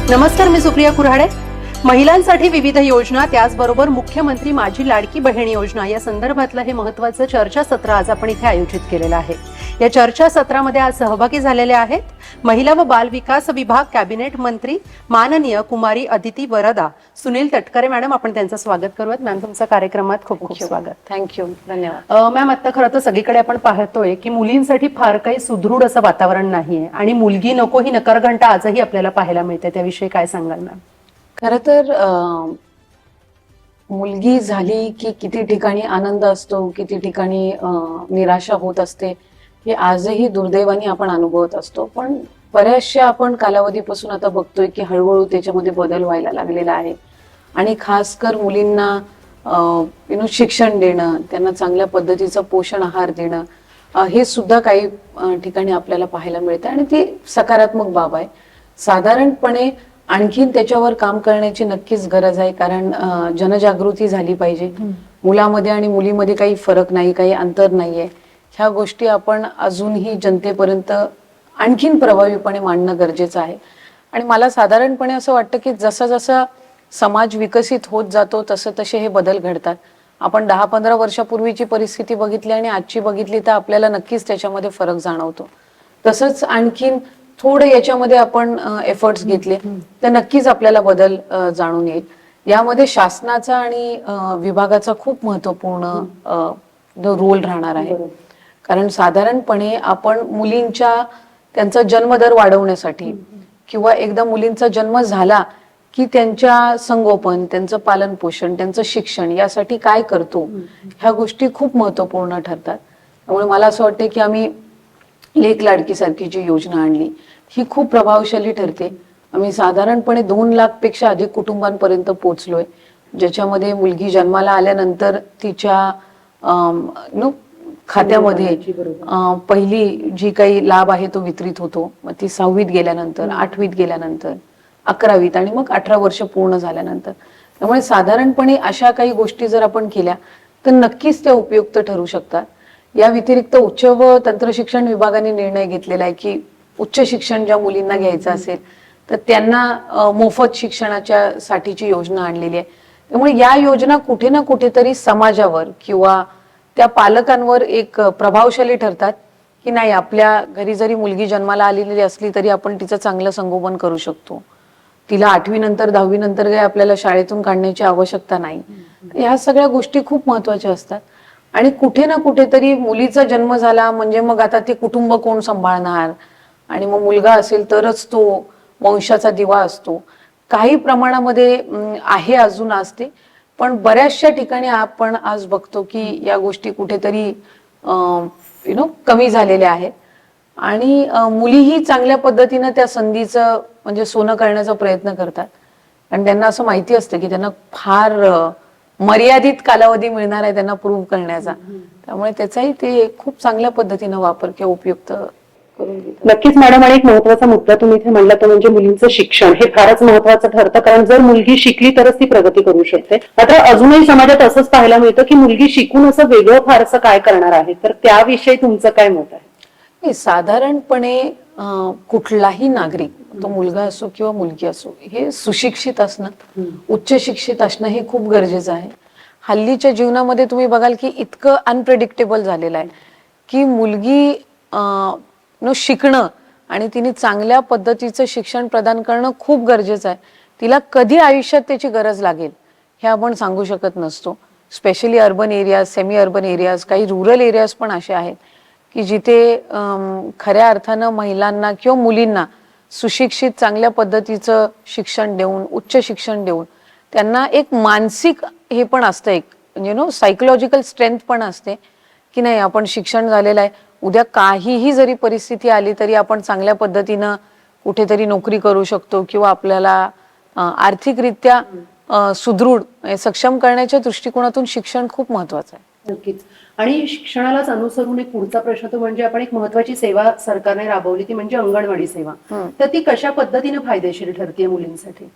नमस्कार, मी सुप्रिया कुऱ्हाडे. महिलांसाठी विविध योजना, त्याचबरोबर मुख्यमंत्री माझी लाडकी बहीण योजना या संदर्भातलं हे महत्त्वाचं चर्चासत्र आज आपण इथे आयोजित केलेलं आहे. या चर्चासत्रामध्ये आज सहभागी झालेले आहेत महिला व बाल विकास विभाग कॅबिनेट मंत्री माननीय कुमारी अदिती वरदा. सुनील तटकरे मॅडम, आपण त्यांचं स्वागत करूयात. मॅम, तुमचं कार्यक्रमात खूप खूप स्वागत. थँक्यू, धन्यवाद. मॅम, आता खरं तर सगळीकडे आपण पाहतोय की मुलींसाठी फार काही सुदृढ असं वातावरण नाहीये आणि मुलगी नको ही नकारघंटा आजही आपल्याला पाहायला मिळते. त्याविषयी काय सांगाल मॅम? खरं तर मुलगी झाली की किती ठिकाणी आनंद असतो, किती ठिकाणी निराशा होत असते, हे आजही दुर्दैवाने आपण अनुभवत असतो. पण बऱ्याचशा आपण कालावधीपासून आता बघतोय की हळूहळू त्याच्यामध्ये बदल व्हायला लागलेला आहे. आणि खास कर मुलींना शिक्षण देणं, त्यांना चांगल्या पद्धतीचं पोषण आहार देणं, हे सुद्धा काही ठिकाणी आपल्याला पाहायला मिळतं आणि ती सकारात्मक बाब आहे. साधारणपणे आणखीन त्याच्यावर काम करण्याची नक्कीच गरज आहे, कारण जनजागृती झाली पाहिजे. मुलामध्ये आणि मुलीमध्ये काही फरक नाही, काही अंतर नाहीये. ह्या गोष्टी आपण अजूनही जनतेपर्यंत आणखीन प्रभावीपणे मांडणं गरजेचं आहे. आणि मला साधारणपणे असं वाटतं की जसं जसं समाज विकसित होत जातो तसं तसे हे बदल घडतात. आपण 10-15 वर्षापूर्वीची परिस्थिती बघितली आणि आजची बघितली तर आपल्याला नक्कीच त्याच्यामध्ये फरक जाणवतो. तसंच आणखीन थोडं याच्यामध्ये आपण एफर्ट्स घेतले तर नक्कीच आपल्याला बदल जाणून येईल. यामध्ये शासनाचा आणि विभागाचा खूप महत्वपूर्ण रोल राहणार आहे. कारण साधारणपणे आपण मुलींच्या त्यांचा जन्मदर वाढवण्यासाठी किंवा एकदा मुलींचा जन्म झाला की त्यांच्या संगोपन, त्यांचं पालन पोषण, त्यांचं शिक्षण यासाठी काय करतो, ह्या गोष्टी खूप महत्वपूर्ण ठरतात. त्यामुळे मला असं वाटतं की आम्ही लेक लाडकी सारखी जी योजना आणली ही खूप प्रभावशाली ठरते. आम्ही साधारणपणे 2 लाखपेक्षा अधिक कुटुंबांपर्यंत पोहोचलोय, ज्याच्यामध्ये मुलगी जन्माला आल्यानंतर तिच्या खात्यामध्ये पहिली जी काही लाभ आहे तो वितरित होतो. मग ती 6वीत गेल्यानंतर, 8वीत गेल्यानंतर, 11वीत आणि मग 18 वर्ष पूर्ण झाल्यानंतर. त्यामुळे साधारणपणे अशा काही गोष्टी जर आपण केल्या तर नक्कीच त्या उपयुक्त ठरू शकतात. या व्यतिरिक्त उच्च व तंत्रशिक्षण विभागाने निर्णय घेतलेला आहे की उच्च शिक्षण ज्या मुलींना घ्यायचं असेल तर त्यांना मोफत शिक्षणाच्या साठीची योजना आणलेली आहे. त्यामुळे या योजना कुठे ना कुठेतरी समाजावर किंवा त्या पालकांवर एक प्रभावशाली ठरतात की नाही, आपल्या घरी जरी मुलगी जन्माला आलेली असली तरी आपण तिचं चांगलं संगोपन करू शकतो. तिला 8वी नंतर 10वी नंतर काही आपल्याला शाळेतून काढण्याची आवश्यकता नाही. ह्या सगळ्या गोष्टी खूप महत्वाच्या असतात. आणि कुठे ना कुठेतरी मुलीचा जन्म झाला म्हणजे मग आता ते कुटुंब कोण सांभाळणार, आणि मग मुलगा असेल तरच तो वंशाचा दिवा असतो. काही प्रमाणामध्ये आहे अजून असते, पण बऱ्याचशा ठिकाणी आपण आज बघतो की या गोष्टी कुठेतरी कमी झालेल्या आहेत. आणि मुलीही चांगल्या पद्धतीनं त्या संधीचं म्हणजे सोनं करण्याचा प्रयत्न करतात. आणि त्यांना असं माहिती असतं की त्यांना फार मर्यादित कालावधी मिळणार आहे त्यांना प्रूव्ह करण्याचा. त्यामुळे त्याचाही ते खूप चांगल्या पद्धतीनं वापर किंवा उपयुक्त करून घेतात. नक्कीच मॅडम, आणि एक महत्वाचा मुद्दा तुम्ही इथे म्हणला तो म्हणजे मुलींचं शिक्षण. हे फारच महत्वाचं ठरतं, कारण जर मुलगी शिकली तरच ती प्रगती करू शकते. मात्र अजूनही समाजात असंच पाहायला मिळतं की मुलगी शिकून असं वेगळं फारसं काय करणार आहे, तर त्याविषयी तुमचं काय मत आहे? साधारणपणे कुठलाही नागरिक, तो मुलगा असो किंवा मुलगी असो, हे सुशिक्षित असणं, उच्च शिक्षित असणं हे खूप गरजेचं आहे. हल्लीच्या जीवनामध्ये तुम्ही बघाल की इतकं अनप्रेडिक्टेबल झालेलं आहे की मुलगी शिकणं आणि तिने चांगल्या पद्धतीचं शिक्षण प्रदान करणं खूप गरजेचं आहे. तिला कधी आयुष्यात त्याची गरज लागेल हे आपण सांगू शकत नसतो. Specially urban areas, semi urban areas, काही रुरल एरियाज पण असे आहेत की जिथे खऱ्या अर्थानं महिलांना किंवा मुलींना सुशिक्षित चांगल्या पद्धतीचं शिक्षण देऊन, उच्च शिक्षण देऊन त्यांना एक मानसिक हे पण असतं, एक सायकोलॉजिकल स्ट्रेंथ पण असते की नाही, आपण शिक्षण झालेलं आहे, उद्या काहीही जरी परिस्थिती आली तरी आपण चांगल्या पद्धतीनं कुठेतरी नोकरी करू शकतो किंवा आपल्याला आर्थिकरित्या सुदृढ सक्षम करण्याच्या दृष्टिकोनातून शिक्षण खूप महत्वाचं आहे. नक्कीच. आणि शिक्षणालाच अनुसरून एक पुढचा प्रश्न तो म्हणजे आपण एक महत्वाची सेवा सरकारने राबवली ती म्हणजे अंगणवाडी सेवा. तर ती कशा पद्धतीने फायदेशीर ठरते मुलींसाठी?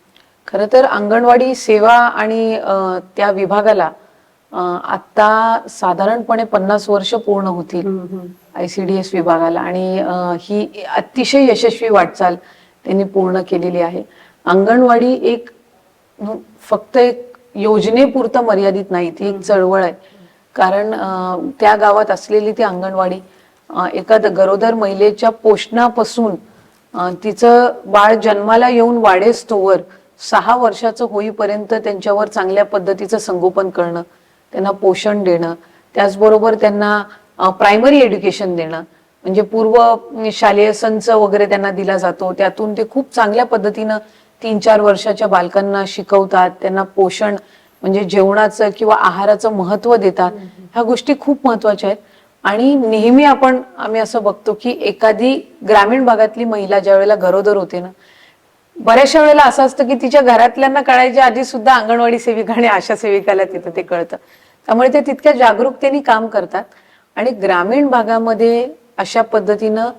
खरं तर अंगणवाडी सेवा आणि त्या विभागाला आता साधारणपणे 50 वर्ष पूर्ण होतील ICDS विभागाला. आणि ही अतिशय यशस्वी वाटचाल त्यांनी पूर्ण केलेली आहे. अंगणवाडी एक फक्त एक योजनेपुरतं मर्यादित नाही, ती एक चळवळ आहे. कारण त्या गावात असलेली ती अंगणवाडी एका गरोदर महिलेच्या पोषणापासून तिचं बाळ जन्माला येऊन वाढेस्तोवर 6 वर्षाचं होईपर्यंत त्यांच्यावर चांगल्या पद्धतीचं संगोपन करणं, त्यांना पोषण देणं, त्याचबरोबर त्यांना प्रायमरी एज्युकेशन देणं, म्हणजे पूर्व शालेय संच वगैरे त्यांना दिला जातो, त्यातून ते खूप चांगल्या पद्धतीनं 3-4 वर्षाच्या बालकांना शिकवतात, त्यांना पोषण म्हणजे जेवणाचं किंवा आहाराचं महत्व देतात. ह्या गोष्टी खूप महत्वाच्या आहेत. आणि नेहमी आम्ही असं बघतो की एखादी ग्रामीण भागातली महिला ज्या वेळेला गरोदर होते ना, बऱ्याचशा वेळेला असं असतं की तिच्या घरातल्यांना कळायच्या आधी सुद्धा अंगणवाडी सेविका आणि आशा सेविकाला तिथं ते कळतं. त्यामुळे ते तितक्या जागरूकतेने काम करतात. आणि ग्रामीण भागामध्ये अशा पद्धतीनं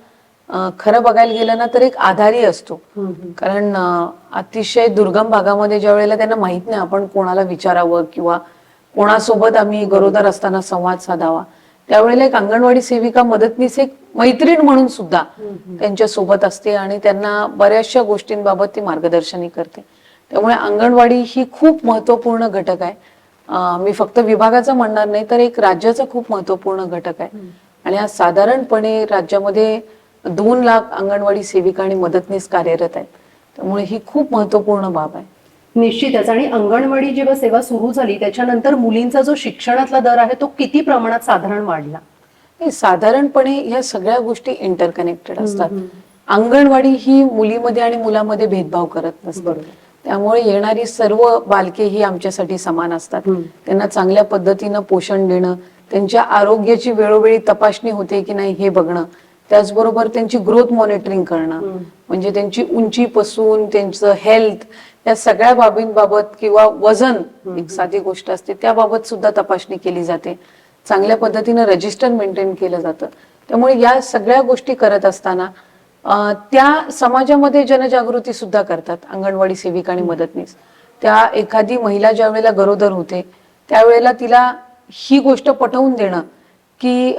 खरं बघायला गेलं ना तर एक आधारही असतो. कारण अतिशय दुर्गम भागामध्ये ज्या वेळेला त्यांना माहित नाही आपण कोणाला विचारावं किंवा कोणासोबत आम्ही गरोदर असताना संवाद साधावा, त्यावेळेला एक अंगणवाडी सेविका मदतनीस एक मैत्रीण म्हणून सुद्धा त्यांच्या सोबत असते आणि त्यांना बऱ्याचशा गोष्टींबाबत ती मार्गदर्शनही करते. त्यामुळे अंगणवाडी ही खूप महत्वपूर्ण घटक आहे. मी फक्त विभागाचं म्हणणार नाही तर एक राज्याचा खूप महत्वपूर्ण घटक आहे. आणि आज साधारणपणे राज्यामध्ये 2 लाख अंगणवाडी सेविका आणि मदतनीस कार्यरत आहेत. त्यामुळे ही खूप महत्वपूर्ण बाब आहे. निश्चितच. आणि अंगणवाडी जेव्हा सेवा सुरू झाली त्याच्यानंतर मुलींचा जो शिक्षणातला दर आहे तो किती प्रमाणात साधारण वाढला? साधारणपणे ह्या सगळ्या गोष्टी इंटरकनेक्टेड असतात. अंगणवाडी ही मुलीमध्ये आणि मुलामध्ये भेदभाव करत नसते. त्यामुळे येणारी सर्व बालके ही आमच्यासाठी समान असतात. त्यांना चांगल्या पद्धतीनं पोषण देणं, त्यांच्या आरोग्याची वेळोवेळी तपासणी होते की नाही हे बघणं, त्याचबरोबर त्यांची ग्रोथ मॉनिटरिंग करणं, म्हणजे त्यांची उंचीपासून त्यांचं हेल्थ या सगळ्या बाबींबाबत किंवा वजन एक साधी गोष्ट असते त्याबाबत सुद्धा तपासणी केली जाते. चांगल्या पद्धतीनं रजिस्टर मेंटेन केलं जातं. त्यामुळे या सगळ्या गोष्टी करत असताना त्या समाजामध्ये जनजागृती सुद्धा करतात अंगणवाडी सेविका आणि मदतनीस. त्या एखादी महिला ज्या वेळेला गरोदर होते त्यावेळेला तिला ही गोष्ट पटवून देणं की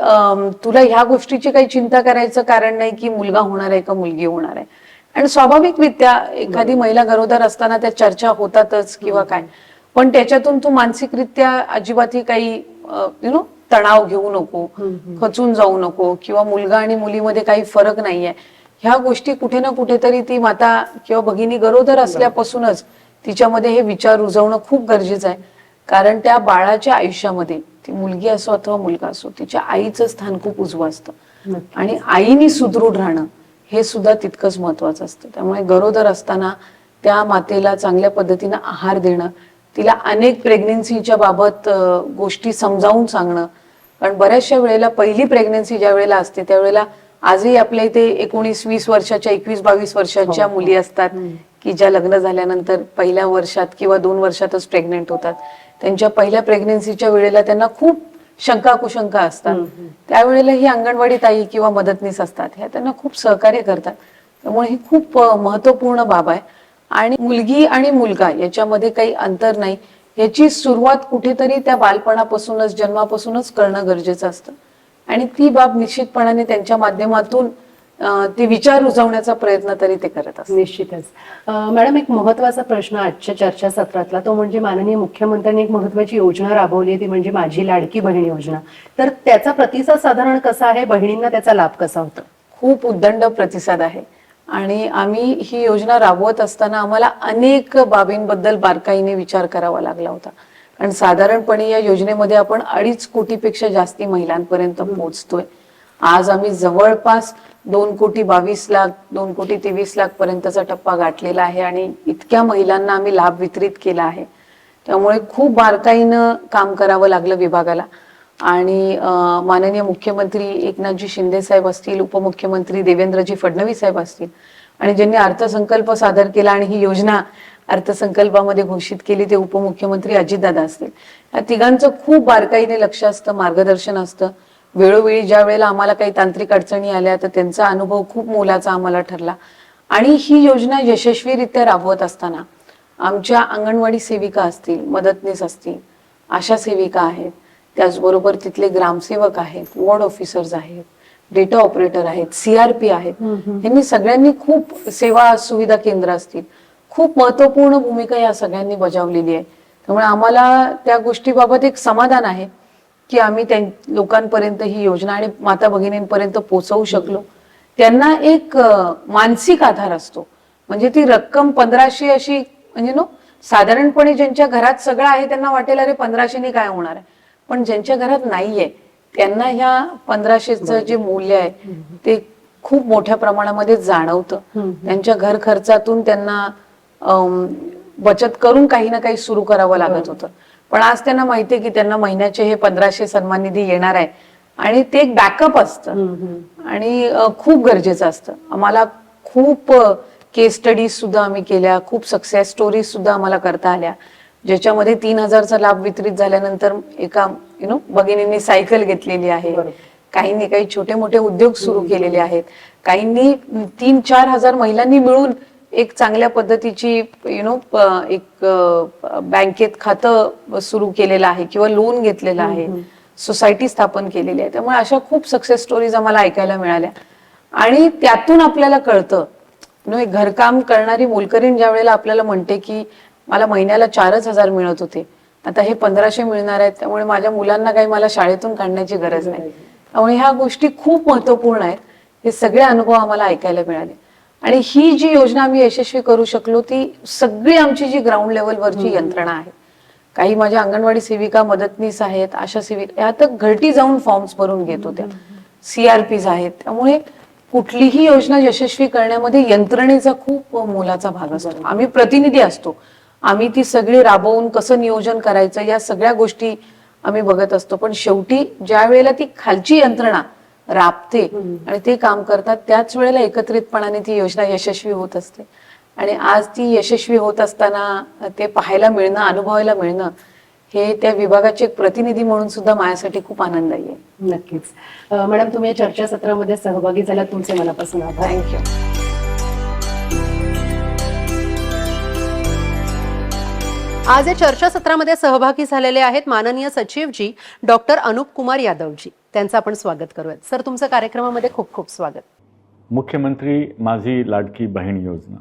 तुला ह्या गोष्टीची काही चिंता करायचं कारण नाही की मुलगा होणार आहे का मुलगी होणार आहे. आणि स्वाभाविकरित्या एखादी महिला गरोदर असताना त्या चर्चा होतातच किंवा काय, पण त्याच्यातून तू मानसिकरित्या अजिबातही काही तणाव घेऊ नको, खचून जाऊ नको, किंवा मुलगा आणि मुलीमध्ये काही फरक नाहीये, ह्या गोष्टी कुठे ना कुठेतरी ती माता किंवा भगिनी गरोदर असल्यापासूनच तिच्यामध्ये हे विचार रुजवणं खूप गरजेचं आहे. कारण त्या बाळाच्या आयुष्यामध्ये ती मुलगी असो अथवा मुलगा असो, तिच्या आईचं स्थान खूप उजवं असतं. आणि आईनी सुदृढ राहणं हे सुद्धा तितकंच महत्वाचं असतं. त्यामुळे गरोदर असताना त्या मातेला चांगल्या पद्धतीनं आहार देणं, तिला अनेक प्रेग्नेन्सीच्या बाबत गोष्टी समजावून सांगणं. कारण बऱ्याचशा वेळेला पहिली प्रेग्नेन्सी ज्या वेळेला असते त्यावेळेला आजही आपल्या इथे 19-20 वर्षाच्या 21-22 वर्षाच्या मुली असतात की ज्या लग्न झाल्यानंतर पहिल्या वर्षात किंवा 2 वर्षातच प्रेग्नेंट होतात. त्यांच्या पहिल्या प्रेग्नेन्सीच्या वेळेला त्यांना खूप शंका कुशंका असतात. त्यावेळेला ही अंगणवाडी ताई किंवा मदतनीस असतात, ह्या त्यांना खूप सहकार्य करतात. त्यामुळे ही खूप महत्वपूर्ण बाब आहे. आणि मुलगी आणि मुलगा याच्यामध्ये काही अंतर नाही, याची सुरुवात कुठेतरी त्या बालपणापासूनच जन्मापासूनच करणं गरजेचं असतं. आणि ती बाब निश्चितपणाने त्यांच्या माध्यमातून ते विचार रुजवण्याचा प्रयत्न तरी ते करत असतात. निश्चितच. मॅडम, एक महत्वाचा प्रश्न आजच्या चर्चासत्रातला तो म्हणजे माननीय मुख्यमंत्र्यांनी एक महत्वाची योजना राबवली आहे, ती म्हणजे माझी लाडकी बहीण योजना. तर त्याचा प्रतिसाद साधारण कसा आहे? बहिणींना त्याचा लाभ कसा होतो? खूप उदंड प्रतिसाद आहे. आणि आम्ही ही योजना राबवत असताना आम्हाला अनेक बाबींबद्दल बारकाईने विचार करावा लागला होता. कारण साधारणपणे या योजनेमध्ये आपण 2.5 कोटीपेक्षा जास्ती महिलांपर्यंत पोहोचतोय. आज आम्ही जवळपास 2,22,00,000 2,23,00,000 पर्यंतचा टप्पा गाठलेला आहे आणि इतक्या महिलांना आम्ही लाभ वितरित केला आहे. त्यामुळे खूप बारकाईनं काम करावं लागलं विभागाला. आणि माननीय मुख्यमंत्री एकनाथजी शिंदे साहेब असतील, उपमुख्यमंत्री देवेंद्रजी फडणवीस साहेब असतील, आणि ज्यांनी अर्थसंकल्प सादर केला आणि ही योजना अर्थसंकल्पामध्ये घोषित केली ते उपमुख्यमंत्री अजितदादा असतील, या तिघांचं खूप बारकाईने लक्ष असतं, मार्गदर्शन असतं. वेळोवेळी ज्या वेळेला आम्हाला काही तांत्रिक अडचणी आल्या तर त्यांचा अनुभव खूप मोलाचा आम्हाला ठरला. आणि ही योजना यशस्वीरित्या राबवत असताना आमच्या अंगणवाडी सेविका असतील, मदतनीस असतील, आशा सेविका आहेत, त्याचबरोबर तिथले ग्रामसेवक आहेत, वॉर्ड ऑफिसर्स आहेत, डेटा ऑपरेटर आहेत, CRP आहेत, यांनी सगळ्यांनी खूप सेवा सुविधा केंद्र असतील, खूप महत्वपूर्ण भूमिका या सगळ्यांनी बजावलेली आहे. त्यामुळे आम्हाला त्या गोष्टीबाबत एक समाधान आहे की आम्ही त्या लोकांपर्यंत ही योजना आणि माता भगिनींपर्यंत पोहोचवू शकलो. त्यांना एक मानसिक आधार असतो. म्हणजे ती रक्कम 1500 अशी म्हणजे साधारणपणे ज्यांच्या घरात सगळं आहे त्यांना वाटेल अरे 1500 काय होणार आहे, पण ज्यांच्या घरात नाहीये त्यांना ह्या 1500चं जे मूल्य आहे ते खूप मोठ्या प्रमाणामध्ये जाणवतं. त्यांच्या घर खर्चातून त्यांना बचत करून काही ना काही सुरू करावं लागत होतं, पण आज त्यांना माहितीये की त्यांना महिन्याचे हे 1500 सन्मान निधी येणार आहे आणि ते एक बॅकअप असतं आणि खूप गरजेचं असतं. आम्हाला खूप केस स्टडीज सुद्धा आम्ही केल्या, खूप सक्सेस स्टोरीज सुद्धा आम्हाला करता आल्या, ज्याच्यामध्ये 3000चा लाभ वितरित झाल्यानंतर एका भगिनींनी सायकल घेतलेली आहे, काहींनी काही छोटे मोठे उद्योग सुरू केलेले आहेत, काहींनी 3-4 हजार महिलांनी मिळून एक चांगल्या पद्धतीची एक बँकेत खातं सुरू केलेलं आहे किंवा लोन घेतलेलं आहे, सोसायटी स्थापन केलेली आहे. त्यामुळे अशा खूप सक्सेस स्टोरीज आम्हाला ऐकायला मिळाल्या आणि त्यातून आपल्याला कळतं एक घरकाम करणारी मोलकरीण ज्या वेळेला आपल्याला म्हणते की मला महिन्याला 4,000 मिळत होते, आता हे 1500 मिळणार आहेत, त्यामुळे माझ्या मुलांना काही मला शाळेतून काढण्याची गरज नाही. त्यामुळे ह्या गोष्टी खूप महत्वपूर्ण आहेत. हे सगळे अनुभव आम्हाला ऐकायला मिळाले आणि ही जी योजना आम्ही यशस्वी करू शकलो ती सगळी आमची जी ग्राउंड लेवलवरची यंत्रणा आहे. काही माझ्या अंगणवाडी सेविका मदतनीस आहेत, आशा सेविका, या तर घरटी जाऊन फॉर्म्स भरून घेत होत्या, CRPs आहेत. त्यामुळे कुठलीही योजना यशस्वी करण्यामध्ये यंत्रणेचा खूप मोलाचा भाग असतो. आम्ही प्रतिनिधी असतो, आम्ही ती सगळी राबवून कसं नियोजन करायचं या सगळ्या गोष्टी आम्ही बघत असतो, पण शेवटी ज्या वेळेला ती खालची यंत्रणा राबते आणि ते काम करतात त्याच वेळेला एकत्रितपणाने ती योजना यशस्वी होत असते. आणि आज ती यशस्वी होत असताना ते पाहायला मिळणं, अनुभवायला मिळणं हे त्या विभागाचे एक प्रतिनिधी म्हणून सुद्धा माझ्यासाठी खूप आनंददायी आहे. नक्कीच. मॅडम, तुम्ही या चर्चासत्रामध्ये सहभागी झाला, तुमचे मनापासून आभार. थँक्यू. आज या चर्चासत्रामध्ये सहभागी झालेले आहेत माननीय सचिवजी डॉक्टर अनुप कुमार यादवजी. त्यांचं आपण स्वागत करूयात. सर, तुमचं कार्यक्रमामध्ये खूप खूप स्वागत. मुख्यमंत्री माझी लाडकी बहीण योजना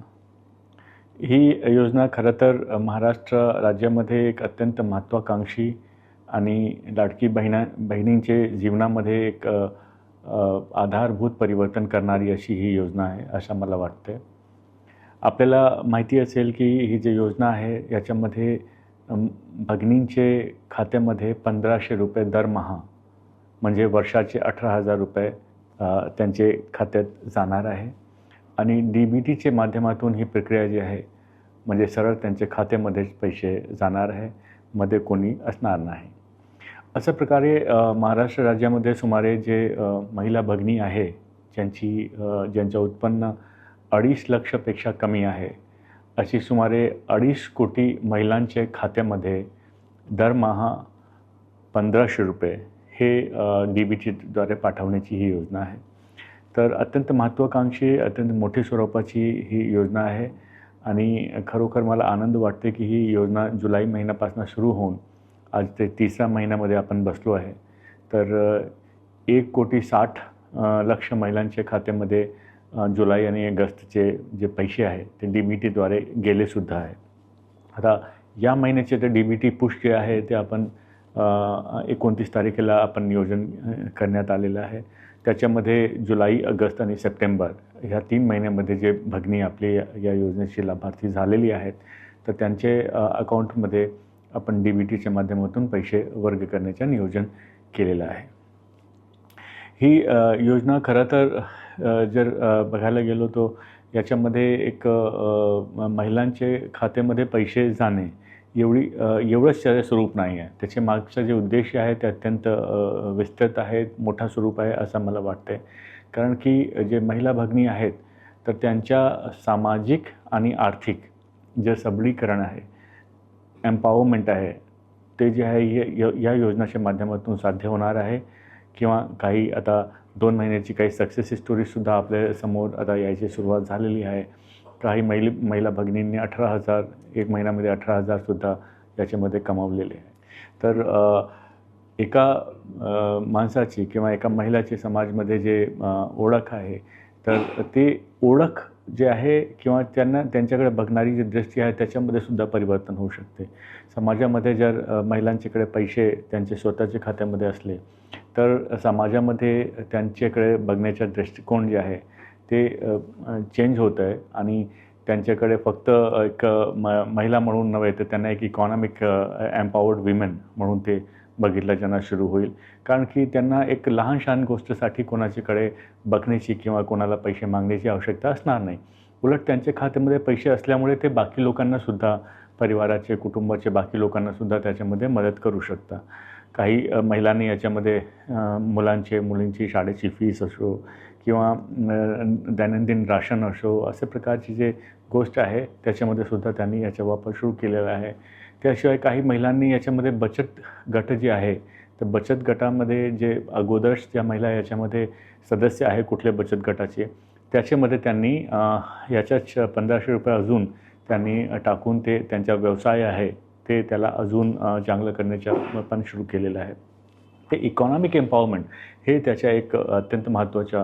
ही योजना खरं तर महाराष्ट्र राज्यामध्ये एक अत्यंत महत्त्वाकांक्षी आणि लाडकी बहिणींचे जीवनामध्ये एक आधारभूत परिवर्तन करणारी अशी ही योजना आहे असं मला वाटतं. आपल्याला माहिती असेल की ही जी योजना आहे याच्यामध्ये भगिनींचे खात्यामध्ये 1500 रुपये दरमहा म्हणजे वर्षाचे 18,000 रुपये त्यांचे खात्यात जाणार आहे आणि DBTचे माध्यमातून ही प्रक्रिया जी आहे म्हणजे सरळ त्यांच्या खात्यामध्येच पैसे जाणार आहे, मध्ये कोणी असणार नाही. अशा प्रकारे महाराष्ट्र राज्यामध्ये सुमारे जे महिला भगिनी आहे ज्यांचं उत्पन्न 2.5 लक्षपेक्षा कमी आहे अशी सुमारे 2.5 कोटी महिलांच्या खात्यामध्ये दरमहा 1500 रुपये हे DBTद्वारे पाठवण्याची ही योजना आहे. तर अत्यंत महत्त्वाकांक्षी, अत्यंत मोठी स्वरूपाची ही योजना आहे आणि खरोखर मला आनंद वाटते की ही योजना जुलै महिन्यापासून सुरू होऊन आज ते 3ऱ्या महिन्यामध्ये आपण बसलो आहे. तर 1,60,00,000 महिलांच्या खात्यामध्ये जुलै आणि ऑगस्टचे जे पैसे आहेत ते DBTद्वारे गेलेसुद्धा आहे. आता या महिन्याचे ते DBT पुश जे आहे ते आपण 29 तारखेला आपण नियोजन करण्यात आलेलं आहे. त्याच्यामध्ये जुलै, ऑगस्ट आणि सप्टेंबर ह्या 3 महिन्यामध्ये जे भगिनी आपली या योजनेची लाभार्थी झालेली आहेत तर त्यांचे अकाउंटमध्ये आपण DBTच्या माध्यमातून पैसे वर्ग करण्याचं नियोजन केलेलं आहे. ही योजना खरं तर जर बघायला गेलो तो याच्यामध्ये एक महिलांचे खात्यामध्ये पैसे जाणे एवढंच त्याचे स्वरूप नाही आहे. त्याचे मागचा जे उद्देश आहे ते अत्यंत विस्तृत आहे, मोठा स्वरूप आहे असं मला वाटतं. कारण की जे महिला भगिनी आहेत तर त्यांच्या सामाजिक आणि आर्थिक जे सबलीकरण आहे, एम्पॉवरमेंट आहे, ते जे आहे या योजनेच्या माध्यमातून साध्य होणार आहे. किंवा काही आता 2 महिन्याची काही सक्सेस स्टोरीजसुद्धा आपल्या समोर आता यायची सुरुवात झालेली आहे. काही महिला भगिनींनी 18,000 एक महिन्यामध्ये 18,000सुद्धा याच्यामध्ये कमावलेले आहे. तर एका माणसाची किंवा एका महिलाची समाजमध्ये जे ओळख आहे तर ते ओळख जे आहे किंवा त्यांच्याकडे बघणारी जी दृष्टी आहे त्याच्यामध्ये सुद्धा परिवर्तन होऊ शकते. समाजामध्ये जर महिलांच्याकडे पैसे त्यांचे स्वतःच्या खात्यामध्ये असले तर समाजामध्ये त्यांच्याकडे बघण्याचा दृष्टिकोन जे आहे ते चेंज होतं आहे आणि त्यांच्याकडे फक्त एक महिला म्हणून नव्हे तर त्यांना एक इकॉनॉमिक एम्पॉवर्ड विमेन म्हणून ते बघितलं जाणं सुरू होईल. कारण की त्यांना एक लहान सहान गोष्टीसाठी कोणाच्याकडे बघण्याची किंवा कोणाला पैसे मागण्याची आवश्यकता असणार नाही. उलट त्यांच्या खात्यामध्ये पैसे असल्यामुळे ते बाकी लोकांनासुद्धा, परिवाराचे, कुटुंबाचे बाकी लोकांनासुद्धा त्याच्यामध्ये मदत करू शकतात. काही महिलांनी याच्यामध्ये मुलींची शाळेची फीस असो किंवा दैनंदिन राशन असो अशा प्रकारची जे गोष्ट आहे त्याच्यामध्ये सुद्धा त्यांनी याचा वापर सुरू केलेला आहे. त्याशिवाय काही महिलांनी याच्यामध्ये बचत गट जे आहे तर बचत गटामध्ये जे अगोदरच ज्या महिला याच्यामध्ये सदस्य आहे कुठल्या बचत गटाचे त्याच्यामध्ये त्यांनी याच्याच 1500 रुपये अजून त्यांनी टाकून ते त्यांचा व्यवसाय आहे ते त्याला अजून चांगलं करण्याचा पण सुरू केलेलं आहे. ते इकॉनॉमिक एम्पॉवरमेंट हे त्याच्या एक अत्यंत महत्त्वाचा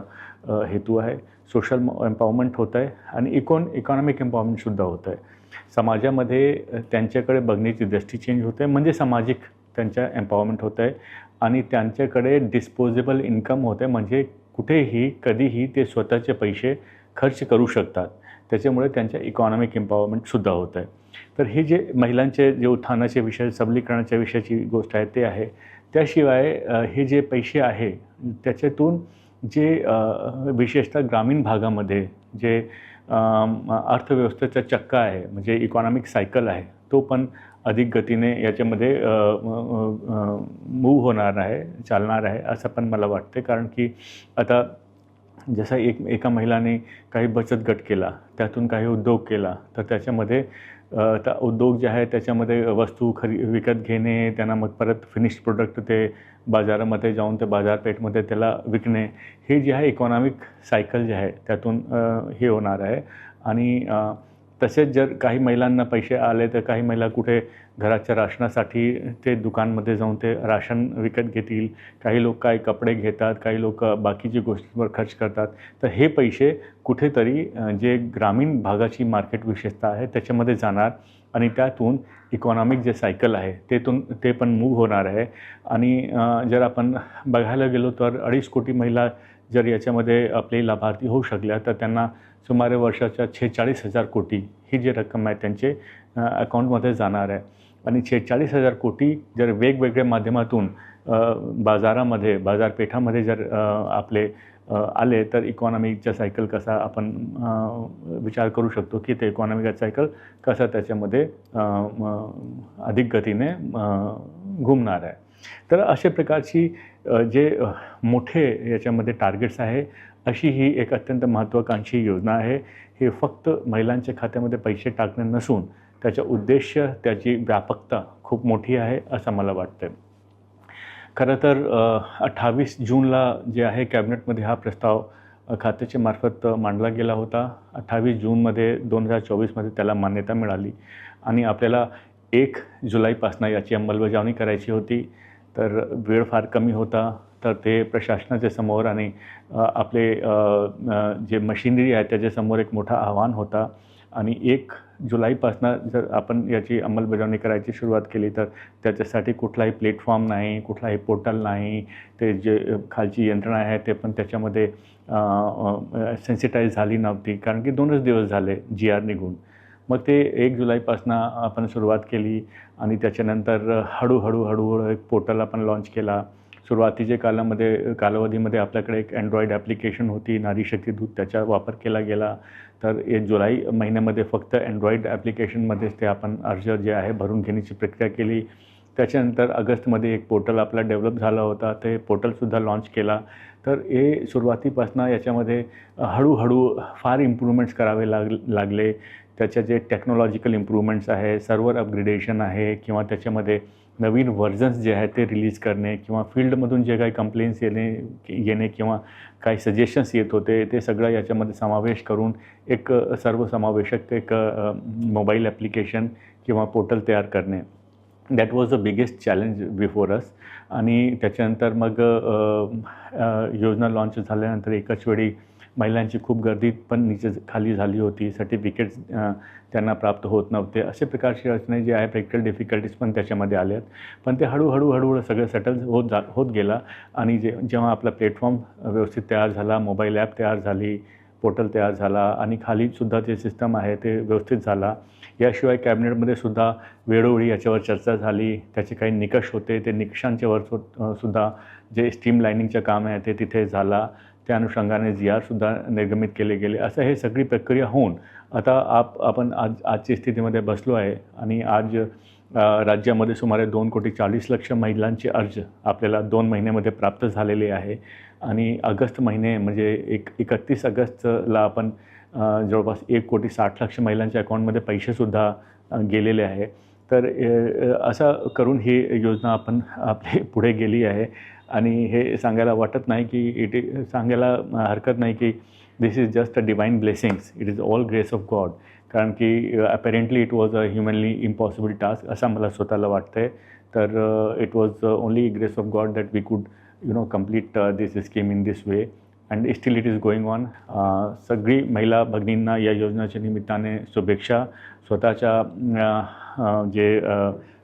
हेतू आहे. सोशल एम्पॉवरमेंट होतं आहे आणि इकॉनॉमिक एम्पॉवरमेंटसुद्धा होतं आहे. समाजामध्ये त्यांच्याकडे बघण्याची दृष्टी चेंज होते म्हणजे सामाजिक त्यांच्या एम्पॉवरमेंट होतं आहे आणि त्यांच्याकडे डिस्पोजेबल इन्कम होते म्हणजे कुठेही कधीही ते स्वतःचे पैसे खर्च करू शकतात. त्याच्यामुळे त्यांच्या इकॉनॉमिक एम्पॉवरमेंटसुद्धा होतं आहे. तर हे जे महिलांचे जे उत्थानाचे विषय सबलीकरणाच्या विषयाची गोष्ट आहे ते आहे. त्याशिवाय हे जे पैसे आहे त्याच्यातून जे विशेषतः ग्रामीण भागामध्ये जे अर्थव्यवस्थेचा चक्का आहे म्हणजे इकॉनॉमिक सायकल आहे तो पण अधिक गतीने याच्यामध्ये मूव्ह होणार आहे, चालणार आहे असं पण मला वाटते. कारण की आता जसं एका महिलाने काही बचत गट केला, त्यातून काही उद्योग केला तर त्याच्यामध्ये उद्योग जे आहे त्याच्यामध्ये वस्तू विकत घेणे, त्यांना मग परत फिनिश्ड प्रोडक्ट ते बाजारामध्ये जाऊन ते बाजारपेठमध्ये त्याला विकणे हे जे आहे इकॉनॉमिक सायकल जे आहे त्यातून हे होणार आहे. आणि तसेच जर काही महिलांना पैसे आले तर काही महिला कुठे घराच्या राशनासाठी ते दुकानमध्ये जाऊन ते राशन विकत घेतील. काही लोक काही कपडे घेतात, काही लोक बाकीची गोष्टींवर खर्च करतात. तर हे पैसे कुठेतरी जे ग्रामीण भागाची मार्केट विशेषता आहे त्याच्यामध्ये जाणार आणि त्यातून इकॉनॉमिक जे सायकल आहे ते पण मूव्ह होणार आहे. आणि जर आपण बघायला गेलो तर 2.5 कोटी महिला जर याच्यामध्ये आपले लाभार्थी होऊ शकल्या तर त्यांना सुमारे वर्षाच्या 46,000 कोटी ही जी रक्कम आहे त्यांचे अकाउंटमध्ये जाणार आहे. आणि 46,000 कोटी जर वेगवेगळ्या माध्यमातून बाजारपेठामध्ये जर आपले आले तर इकॉनॉमीचा सायकल कसा आपण विचार करू शकतो की ते इकॉनॉमिक सायकल कसा त्याच्यामध्ये अधिक गतीने घुमणार आहे. तर अशा प्रकारची जे मोठे याच्यामध्ये टार्गेट्स आहे अशी ही एक अत्यंत महत्त्वाकांक्षी योजना आहे. हे फक्त महिलांच्या खात्यामध्ये पैसे टाकणे नसून त्याचा उद्देश त्याची व्यापकता खूप मोठी आहे असं मला वाटतं. खरं तर 28 जूनला जे आहे कॅबिनेटमध्ये हा प्रस्ताव खात्याच्या मार्फत मांडला गेला होता. 28 जूनमध्ये 2024मध्ये त्याला मान्यता मिळाली आणि आपल्याला 1 जुलैपासून याची अंमलबजावणी करायची होती. तर वेळ फार कमी होता तर ते प्रशासनाच्या समोर आणि आपले जे मशिनरी आहे त्याच्यासमोर एक मोठा आव्हान होता. आणि 1 जुलैपासून जर आपण याची अंमलबजावणी करायची सुरुवात केली तर त्याच्यासाठी कुठलाही प्लॅटफॉर्म नाही, कुठलाही पोर्टल नाही. ते जे खालची यंत्रणा आहे ते पण त्याच्यामध्ये सेन्सिटाईज झाली नव्हती कारण की 2च दिवस झाले GR निघून. मग ते 1 जुलैपासून आपण सुरुवात केली आणि त्याच्यानंतर हळूहळू एक पोर्टल आपण लॉन्च केला. सुरुवातीच्या कालावधीमध्ये आपल्याकडे एक अँड्रॉईड ॲप्लिकेशन होती नारी शक्ती दूत, त्याचा वापर केला गेला. तर 1 जुलै महिन्यामध्ये फक्त अँड्रॉईड ॲप्लिकेशनमध्येच ते आपण अर्ज जे आहे भरून घेण्याची प्रक्रिया केली. त्याच्यानंतर ऑगस्टमध्ये एक पोर्टल आपला डेव्हलप झाला होता, ते पोर्टलसुद्धा लॉन्च केला. तर हे सुरुवातीपासून याच्यामध्ये हळूहळू फार इम्प्रूव्हमेंट्स करावे लागले. त्याच्या जे टेक्नॉलॉजिकल इम्प्रूव्हमेंट्स आहे, सर्व्हर अपग्रेडेशन आहे किंवा त्याच्यामध्ये नवीन व्हर्जन्स जे आहेत ते रिलीज करणे किंवा फील्डमधून जे काही कंप्लेंट्स येणे किंवा काही सजेशन्स येत होते ते सगळं याच्यामध्ये समावेश करून एक सर्वसमावेशक एक मोबाईल ॲप्लिकेशन किंवा पोर्टल तयार करणे. That was the biggest challenge before us. आणि त्याच्यानंतर मग योजना लॉन्च झाल्यानंतर एकाच वेळी महिलांची खूप गर्दी पण नीचे खाली झाली होती, सर्टिफिकेट्स त्यांना प्राप्त होत नव्हते, असे प्रकारची अडचणी जे आहे प्रॅक्टिकल डिफिकल्टीज पण त्याच्यामध्ये आल्यात. पण ते हळूहळू सगळं सेटल होत गेला. आणि जेव्हा आपला प्लॅटफॉर्म व्यवस्थित तयार झाला, मोबाईल ॲप तयार झाली, पोर्टल तयार झाला आणि खालीसुद्धा जे सिस्टम आहे ते व्यवस्थित झाला. याशिवाय कॅबिनेटमध्ये सुद्धा वेळोवेळी याच्यावर चर्चा झाली, त्याचे काही निकष होते, ते निकषांच्यावर सुद्धा जे स्ट्रीमलायनिंगचं काम आहे ते तिथे झाला. त्या अनुषंगाने GR सुद्धा निर्गमित केले गेले. असं हे सगळी प्रक्रिया होऊन आता आपण आजची स्थितीमध्ये बसलो आहे. आणि आज राज्यामध्ये सुमारे 2,40,00,000 महिलांचे अर्ज आपल्याला 2 महिन्यामध्ये प्राप्त झालेले आहे. आणि ऑगस्ट महिने म्हणजे 31 ऑगस्टला आपण जवळपास 1,60,00,000 महिलांच्या अकाउंटमध्ये पैसेसुद्धा गेलेले आहे. तर असं करून ही योजना आपण आपली पुढे गेली आहे. आणि हे सांगायला वाटत नाही की सांगायला हरकत नाही की this is just a divine blessings, it is all grace of God. कारण की apparently it was a humanly impossible task असं मला स्वतःला वाटतं आहे. तर it was only grace of God that we could complete this scheme in this way, and still it is going on. सगळी महिला भगिनींना या योजनेच्या निमित्ताने शुभेच्छा.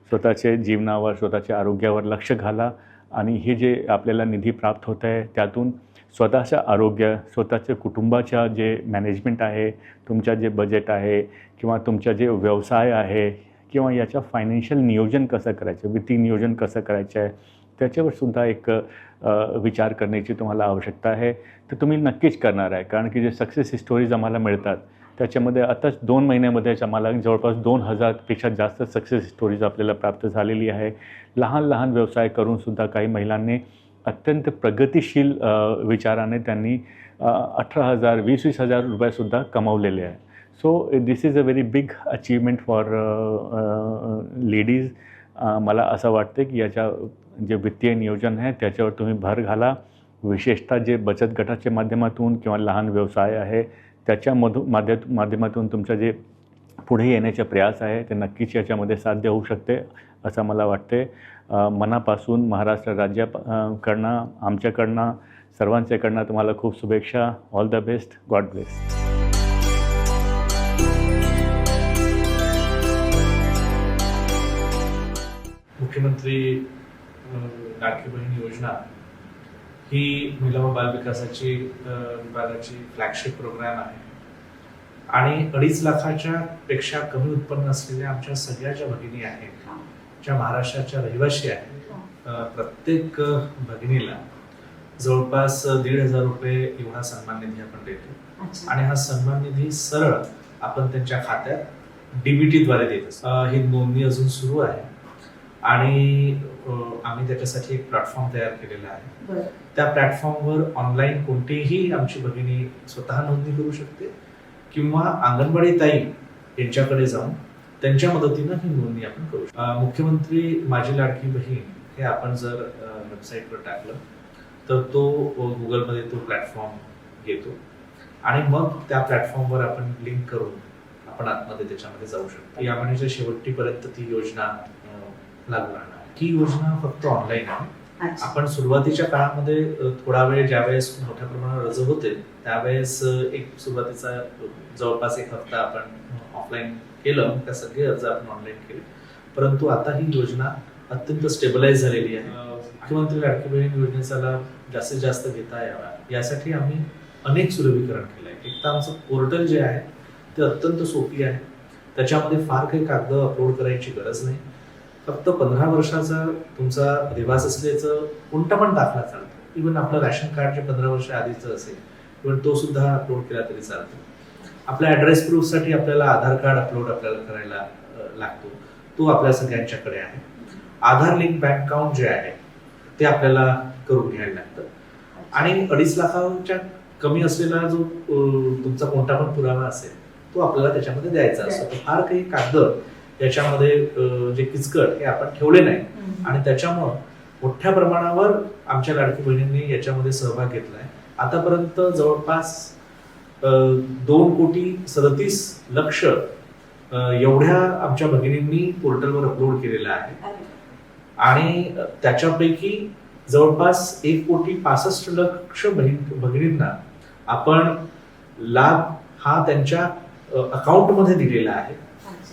स्वतःचे जीवनावर, स्वतःच्या आरोग्यावर लक्ष घाला. आणि हे जे आपल्याला निधी प्राप्त होत आहे त्यातून स्वतःचं आरोग्य, स्वतःच्या कुटुंबाच्या जे मॅनेजमेंट आहे, तुमच्या जे बजेट आहे किंवा तुमचा जे व्यवसाय आहे किंवा याच्या फायनान्शियल नियोजन कसं करायचं, वित्तीय नियोजन कसं करायचं आहे, त्याच्यावर सुद्धा एक विचार करण्याची तुम्हाला आवश्यकता आहे. तर तुम्ही नक्कीच करणार आहे. कारण की जे सक्सेस स्टोरीज आम्हाला मिळतात त्याच्यामध्ये आताच 2 महिन्यामध्येच आम्हाला जवळपास 2,000पेक्षा जास्त सक्सेस स्टोरीज आपल्याला प्राप्त झालेली आहे. लहान व्यवसाय करूनसुद्धा काही महिलांनी अत्यंत प्रगतिशील विचाराने त्यांनी 18,000 20,000 रुपयेसुद्धा कमावलेले आहे. So this is a very big achievement for ladies. मला असं वाटतं की याच्या जे वित्तीय नियोजन आहे त्याच्यावर तुम्ही भर घाला. विशेषतः जे बचत गटाच्या माध्यमातून किंवा लहान व्यवसाय आहे त्याच्या माध्यमातून तुमचं जे पुढे येण्याचे प्रयास आहे ते नक्कीच याच्यामध्ये साध्य होऊ शकते असं मला वाटते. मनापासून महाराष्ट्र राज्याकडनं, आमच्याकडनं, सर्वांच्याकडनं तुम्हाला खूप शुभेच्छा. All the best. God bless. मुख्यमंत्री लाडकी बहीण योजना ही महिला व बाल विकासाची विभागाची फ्लॅगशिप प्रोग्राम आहे. आणि 2.5 लाखाच्या पेक्षा कमी उत्पन्न असलेल्या आमच्या सगळ्या ज्या भगिनी आहेत, ज्या महाराष्ट्राच्या रहिवासी आहेत, प्रत्येक भगिनीला जवळपास 1,500 रुपये एवढा सन्मान निधी आपण देतो. आणि हा सन्मान निधी सरळ आपण त्यांच्या खात्यात DBT द्वारे देत असतो. ही नोंदणी अजून सुरू आहे आणि आम्ही त्याच्यासाठी एक प्लॅटफॉर्म तयार केलेला आहे. त्या प्लॅटफॉर्मवर ऑनलाईन कोणतीही आमची भगिनी स्वतः नोंदणी करू शकते किंवा अंगणवाडी ताई यांच्याकडे जाऊन त्यांच्या मदतीनं ही नोंदणी आपण करू शकतो. मुख्यमंत्री माझी लाडकी बहीण हे आपण जर वेबसाईटवर टाकलं तर तो गुगलमध्ये तो प्लॅटफॉर्म येतो आणि मग त्या प्लॅटफॉर्मवर आपण लिंक करून आपण आतमध्ये त्याच्यामध्ये जाऊ शकतो. या महिन्याच्या शेवटीपर्यंत ती योजना लागू राहणार. ही योजना फक्त ऑनलाईन आहे. आपण सुरुवातीच्या काळामध्ये थोडा वेळ ज्यावेळेस मोठ्या प्रमाणावर अर्ज होते त्यावेळेस एक सुरुवातीचा जवळपास 1 हफ्ता आपण ऑफलाईन केलं, त्या सगळे अर्ज आपण ऑनलाईन केले. परंतु आता ही योजना अत्यंत स्टेबलाइज झालेली आहे. मुख्यमंत्री लाडकी बहीण योजनेचा लाभ जास्तीत जास्त घेता यावा यासाठी आम्ही अनेक सुलभीकरण केलं आहे. एक तर आमचं पोर्टल जे आहे ते अत्यंत सोपी आहे. त्याच्यामध्ये फार काही कागद अपलोड करायची गरज नाही. फक्त 15 वर्षाचा तुमचा रिवाज असल्याचं कोणता पण दाखला चालतो. इव्हन आपलं रॅशन कार्ड जे 15 वर्ष आधीचं असेल इव्हन तो सुद्धा अपलोड केला तरी चालतो. आपल्या ॲड्रेस प्रूफसाठी आपल्याला आधार कार्ड अपलोड आपल्याला करायला लागतो, तो आपल्या सगळ्यांच्याकडे आहे. आधार लिंक बँक अकाउंट जे आहे ते आपल्याला करून घ्यायला लागतं. आणि 2.5 लाखाच्या कमी असलेला जो तुमचा कोणता पण पुरावा असेल तो आपल्याला त्याच्यामध्ये द्यायचा असतो. फार काही कागद याच्यामध्ये जे किचकट हे आपण ठेवले नाही आणि त्याच्यामुळं मोठ्या प्रमाणावर आमच्या लाडकी बहिणींनी याच्यामध्ये सहभाग घेतलाय. आतापर्यंत जवळपास 2,37,00,000 एवढ्या आमच्या भगिनींनी पोर्टलवर अपलोड केलेलं आहे. आणि त्याच्यापैकी जवळपास 1,65,00,000 भगिनींना आपण लाभ हा त्यांच्या अकाउंटमध्ये दिलेला आहे.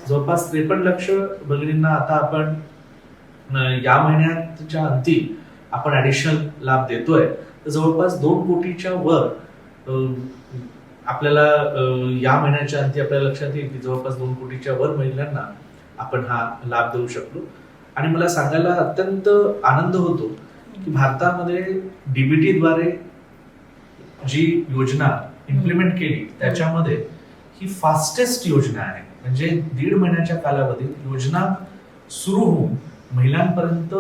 जवळपास 53 लक्ष भगिनींना आता आपण या महिन्याच्या अंती आपण ऍडिशनल लाभ देतोय. तर जवळपास 2 कोटीच्या वर आपल्याला या महिन्याच्या अंती आपल्या लक्षात येईल की जवळपास 2 कोटीच्या वर महिलांना आपण हा लाभ देऊ शकलो. आणि मला सांगायला अत्यंत आनंद होतो की भारतामध्ये डीबीटी द्वारे जी योजना इम्प्लिमेंट केली त्याच्यामध्ये ही फास्टेस्ट योजना आहे. म्हणजे 1.5 महिन्याच्या कालावधीत योजना सुरू होऊन महिलांपर्यंत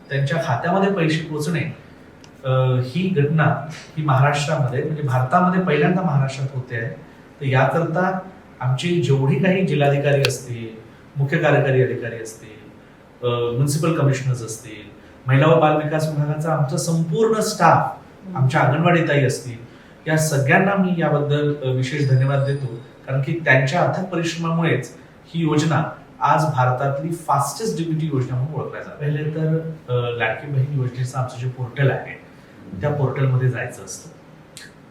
त्यांच्या खात्यामध्ये पैसे पोहोचणे ही घटना ही महाराष्ट्रामध्ये म्हणजे भारतामध्ये पहिल्यांदा महाराष्ट्रात होते आहे. तर याकरता आमची जेवढी काही जिल्हाधिकारी असतील, मुख्य कार्यकारी अधिकारी असतील, म्युन्सिपल कमिशनर्स असतील, महिला व बाल विकास विभागाचा आमचा संपूर्ण स्टाफ, आमच्या अंगणवाडी ताई असतील, या सगळ्यांना मी याबद्दल विशेष धन्यवाद देतो. कारण की त्यांच्या अथक परिश्रमामुळेच ही योजना आज भारतातली फास्टेस्ट डीबीटी योजना म्हणून ओळखल्या जाते. पहिले तर लाडकी बहीण योजनेचं आमचं जे पोर्टल आहे त्या पोर्टलमध्ये जायचं असतं.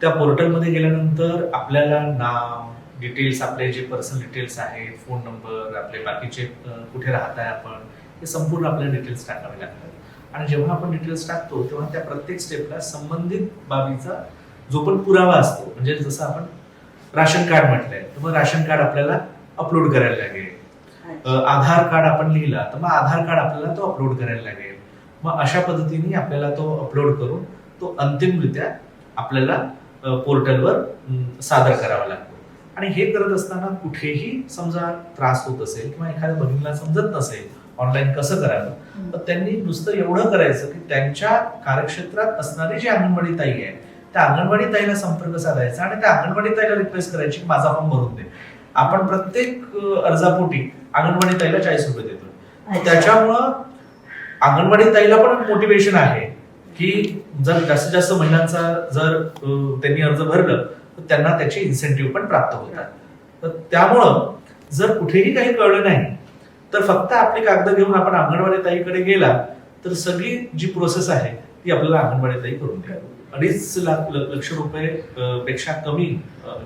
त्या पोर्टलमध्ये गेल्यानंतर आपल्याला नाव, डिटेल्स, आपले जे पर्सनल डिटेल्स आहेत, फोन नंबर, आपले बाकीचे कुठे राहताय आपण, हे संपूर्ण आपले डिटेल्स टाकावे लागतात. आणि जेव्हा आपण डिटेल्स टाकतो तेव्हा त्या प्रत्येक स्टेपला संबंधित बाबीचा जो पण पुरावा असतो, म्हणजे जसं आपण राशन कार्ड म्हटलंय तर मग राशन कार्ड आपल्याला अपलोड करायला लागेल. आधार कार्ड आपण लिहिला तर मग आधार कार्ड आपल्याला तो अपलोड करायला लागेल. मग अशा पद्धतीने आपल्याला तो अपलोड करून तो अंतिमरित्या आपल्याला पोर्टलवर सादर करावा लागतो. आणि हे करत असताना कुठेही समजा त्रास होत असेल किंवा एखाद्या भगिनीला समजत नसेल ऑनलाईन कसं करावं, तर त्यांनी नुसतं एवढं करायचं की त्यांच्या कार्यक्षेत्रात असणारी जी अंगणवाडी ताई आहे त्या अंगणवाडी ताईला संपर्क साधायचा आणि त्या अंगणवाडी ताईला रिक्वेस्ट करायची की माझा फॉर्म भरून दे. आपण प्रत्येक अर्जापोटी अंगणवाडी ताईला 40 रुपये देतो. त्याच्यामुळं अंगणवाडी ताईला पण मोटिवेशन आहे की जर जास्तीत जास्त महिलांचा जर त्यांनी अर्ज भरलं तर त्यांना त्याचे इन्सेंटिव्ह पण प्राप्त होतात. तर त्यामुळं जर कुठेही काही कळलं नाही तर फक्त आपली कागद घेऊन आपण अंगणवाडी ताईकडे गेला तर सगळी जी प्रोसेस आहे ती आपल्याला अंगणवाडी ताई करून द्या. 2.5 लक्ष रुपये पेक्षा कमी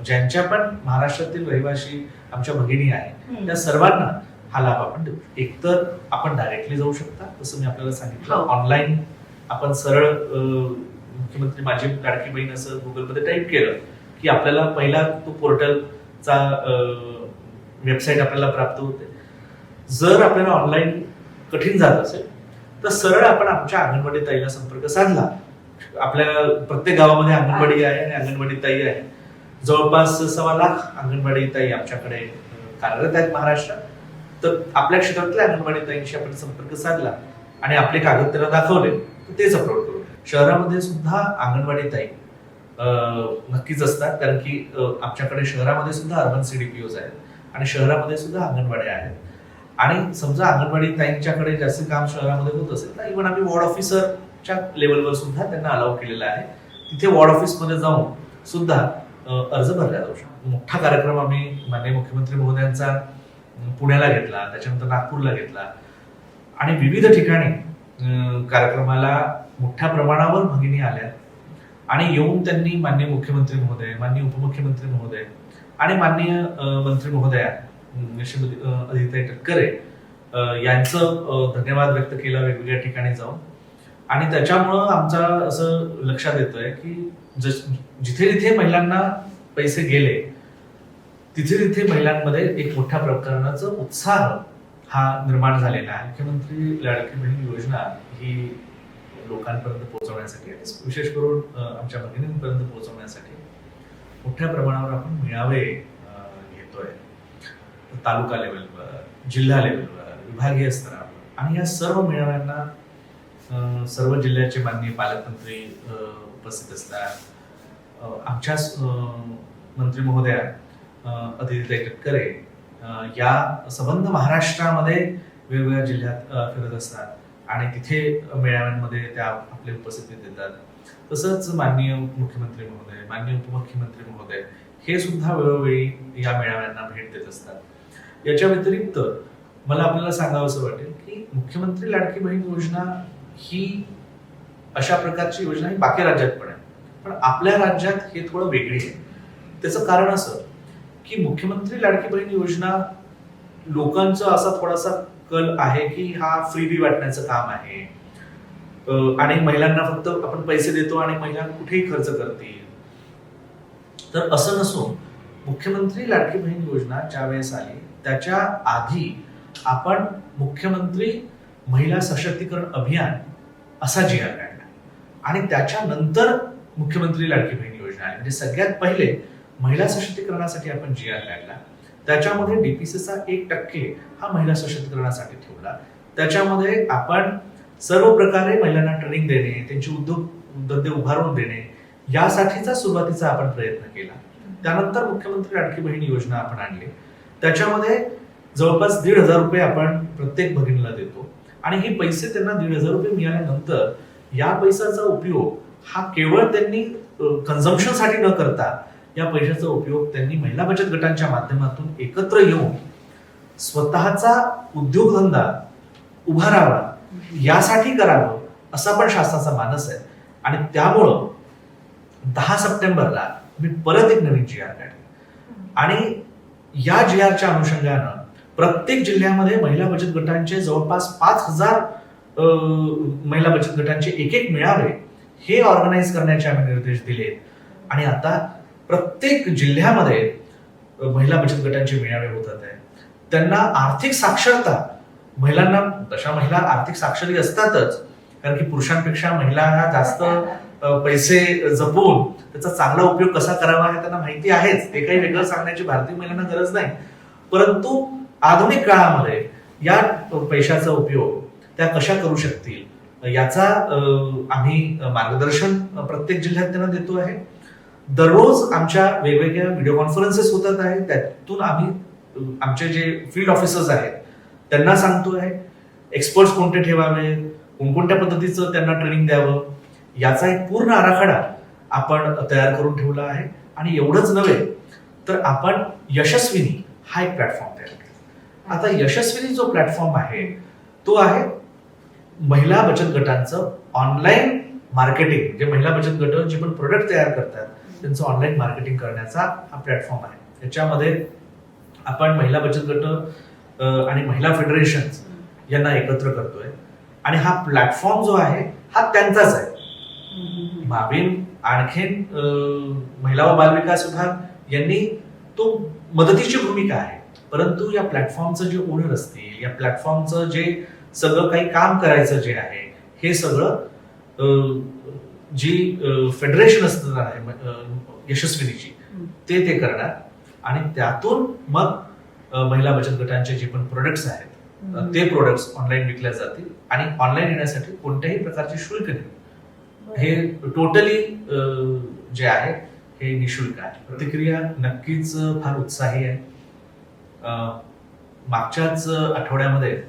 ज्यांच्या पण महाराष्ट्रातील रहिवासी आमच्या भगिनी आहे त्या सर्वांना हा लाभ आपण देऊ. एकतर आपण डायरेक्टली जाऊ शकता, जसं मी आपल्याला सांगितलं, ऑनलाईन आपण सरळ मुख्यमंत्री माझी लाडकी बहीण असं गुगलमध्ये टाईप केलं की आपल्याला पहिला तो पोर्टलचा वेबसाईट आपल्याला प्राप्त होते. जर आपल्याला ऑनलाईन कठीण जात असेल तर सरळ आपण आमच्या अंगणवाडी ताईला संपर्क साधला. आपल्या प्रत्येक गावामध्ये अंगणवाडी आहे आणि अंगणवाडी ताई आहे. जवळपास 1.25 लाख अंगणवाडी ताई आमच्याकडे कार्यरत आहेत महाराष्ट्रात. तर आपल्या क्षेत्रातल्या अंगणवाडी ताईंशी आपण संपर्क साधला आणि आपले कागद त्यांना दाखवले तर तेच अपलोड करू. शहरामध्ये सुद्धा अंगणवाडी ताई नक्कीच असतात, कारण की आमच्याकडे शहरामध्ये सुद्धा अर्बन CDPOs आहेत आणि शहरामध्ये सुद्धा अंगणवाड्या आहेत. आणि समजा अंगणवाडी ताईंच्याकडे जास्त काम शहरामध्ये होत असेल तर इव्हन आम्ही वॉर्ड ऑफिसरच्या लेवलवर सुद्धा त्यांना अलाउ केलेला आहे. तिथे वॉर्ड ऑफिसमध्ये जाऊन सुद्धा अर्ज भरला जाऊ शकतो. मोठा कार्यक्रम आम्ही माननीय मुख्यमंत्री महोदयांचा पुण्याला घेतला, त्याच्यानंतर नागपूरला घेतला आणि विविध ठिकाणी कार्यक्रमाला मोठ्या प्रमाणावर भगिनी आल्या आणि येऊन त्यांनी माननीय मुख्यमंत्री महोदय, माननीय उपमुख्यमंत्री महोदय आणि माननीय मंत्री महोदया श्रीमती अदिती तटकरे यांचं धन्यवाद व्यक्त केला वेगवेगळ्या ठिकाणी जाऊन. आणि त्याच्यामुळं आमचा असं लक्षात येतंय की जिथे जिथे महिलांना पैसे गेले तिथे तिथे महिलांमध्ये एक मोठ्या प्रकरणाचा उत्साह हा निर्माण झालेला आहे. मुख्यमंत्री लाडकी बहीण योजना ही लोकांपर्यंत पोहोचवण्यासाठी, विशेष करून आमच्या भगिनींपर्यंत पोहोचवण्यासाठी मोठ्या प्रमाणावर आपण मेळावे घेतोय. तालुका लेवलवर, जिल्हा लेवलवर, विभागीय स्तरावर. आणि या सर्व मेळाव्यांना सर्व जिल्ह्याचे माननीय पालकमंत्री उपस्थित असतात. आमच्या मंत्री महोदया अदिती तटकरे या संबंध महाराष्ट्रामध्ये वेगवेगळ्या जिल्ह्यात फिरत असतात आणि तिथे मेळाव्यांमध्ये त्या आपली उपस्थिती देतात. तसंच माननीय मुख्यमंत्री महोदय, माननीय उपमुख्यमंत्री महोदय हे सुद्धा वेळोवेळी या मेळाव्यांना भेट देत असतात. याच्या व्यतिरिक्त मला आपल्याला सांगावं असं वाटेल की मुख्यमंत्री लाडकी बहीण योजना ही अशा प्रकारची योजना ही बाकी राज्यात पण आहे. पण आपल्या राज्यात हे थोडं वेगळे आहे. त्याचं कारण असं की मुख्यमंत्री लाडकी बहीण योजना लोकांचा असा थोडासा कल आहे की हा फ्रीबी वाटण्याचं काम आहे आणि महिलांना फक्त आपण पैसे देतो आणि महिला कुठेही खर्च करतील. तर असं नसून मुख्यमंत्री लाडकी बहीण योजना ज्या वेळेस आली त्याच्या आधी आपण मुख्यमंत्री महिला सशक्तीकरण अभियान असा जी आर काढला आणि त्याच्यानंतर मुख्यमंत्री लाडकी बहीण योजना आली. म्हणजे सगळ्यात पहिले महिला सशक्तीकरणासाठी आपण जी आर काढला. त्याच्यामध्ये डीपीसीचा 1% हा महिला सशक्तीकरणासाठी ठेवला. त्याच्यामध्ये आपण सर्व प्रकारे महिलांना ट्रेनिंग देणे, त्यांचे उद्योगधंदे उभारून देणे यासाठीचा सुरुवातीचा आपण प्रयत्न केला. त्यानंतर मुख्यमंत्री लाडकी बहीण योजना आपण आणली. त्याच्यामध्ये जवळपास 1,500 रुपये आपण प्रत्येक भगिनीला देतो आणि हे पैसे त्यांना 1,500 रुपये मिळाल्यानंतर या पैशाचा उपयोग हा केवळ त्यांनी कन्झम्पशनसाठी न करता या पैशाचा उपयोग त्यांनी महिला बचत गटांच्या माध्यमातून एकत्र येऊन स्वतःचा उद्योगधंदा उभारावा यासाठी करावं असा पण शासनाचा मानस आहे. आणि त्यामुळं 10 सप्टेंबरला मी परत एक नवीन जी आर काढली आणि या जी आरच्या अनुषंगानं प्रत्येक जिल्ह्यामध्ये महिला बचत गटांचे जवळपास 5,000 महिला बचत गटांचे एक मेळावे हे ऑर्गनाईज करण्याचे आम्ही निर्देश दिले. आणि आता प्रत्येक जिल्ह्यामध्ये महिला बचत गटांचे मेळावे होतात आहे. त्यांना आर्थिक साक्षरता महिलांना, तशा महिला आर्थिक साक्षरी असतातच कारण की पुरुषांपेक्षा महिला ह्या जास्त पैसे जपून त्याचा चांगला उपयोग कसा करावा हे त्यांना माहिती आहेच. ते काही वेगळं सांगण्याची भारतीय महिलांना गरज नाही. परंतु आधुनिक काळामध्ये या पैशाचा उपयोग त्या कशा करू शकतील याचा आम्ही मार्गदर्शन प्रत्येक जिल्ह्यात त्यांना देतो आहे. दररोज आमच्या वेगवेगळ्या व्हिडिओ कॉन्फरन्सेस होतात आहेत. त्यातून आम्ही आमचे जे फील्ड ऑफिसर्स आहेत त्यांना सांगतो आहे एक्सपर्ट्स कोणते ठेवावे, कोणकोणत्या पद्धतीचं त्यांना ट्रेनिंग द्यावं याचा एक पूर्ण आराखडा आपण तयार करून ठेवला आहे. आणि एवढंच नव्हे तर आपण यशस्विनी हा एक प्लॅटफॉर्म तयार केला. आता यशस्विनी जो प्लॅटफॉर्म आहे तो आहे महिला बचत गटांचं ऑनलाईन मार्केटिंग. जे महिला बचत गट जे पण प्रोडक्ट तयार करतात त्यांचं ऑनलाईन मार्केटिंग करण्याचा हा प्लॅटफॉर्म आहे. त्याच्यामध्ये आपण महिला बचत गट आणि महिला फेडरेशन्स यांना एकत्र करतोय आणि हा प्लॅटफॉर्म जो आहे हा त्यांचाच आहे. भावीन आणखीन महिला व बालविकास विभाग यांनी तो मदतीची भूमिका आहे. परंतु या प्लॅटफॉर्मचं जे ओनर असतील, या प्लॅटफॉर्मचं जे सगळं काही काम करायचं जे आहे हे सगळं जी फेडरेशन असणार आहे यशस्विनीची ते करणार आणि त्यातून मग महिला बचत गटांचे जे पण प्रोडक्ट्स आहेत ते प्रोडक्ट्स ऑनलाईन विकल्या जातील आणि ऑनलाईन येण्यासाठी कोणत्याही प्रकारचे शुल्क नाही. हे टोटली जे आहे हे निशुल्क आहे. प्रतिक्रिया नक्कीच फार उत्साही आहे. मागच्याच आठवड्यामध्ये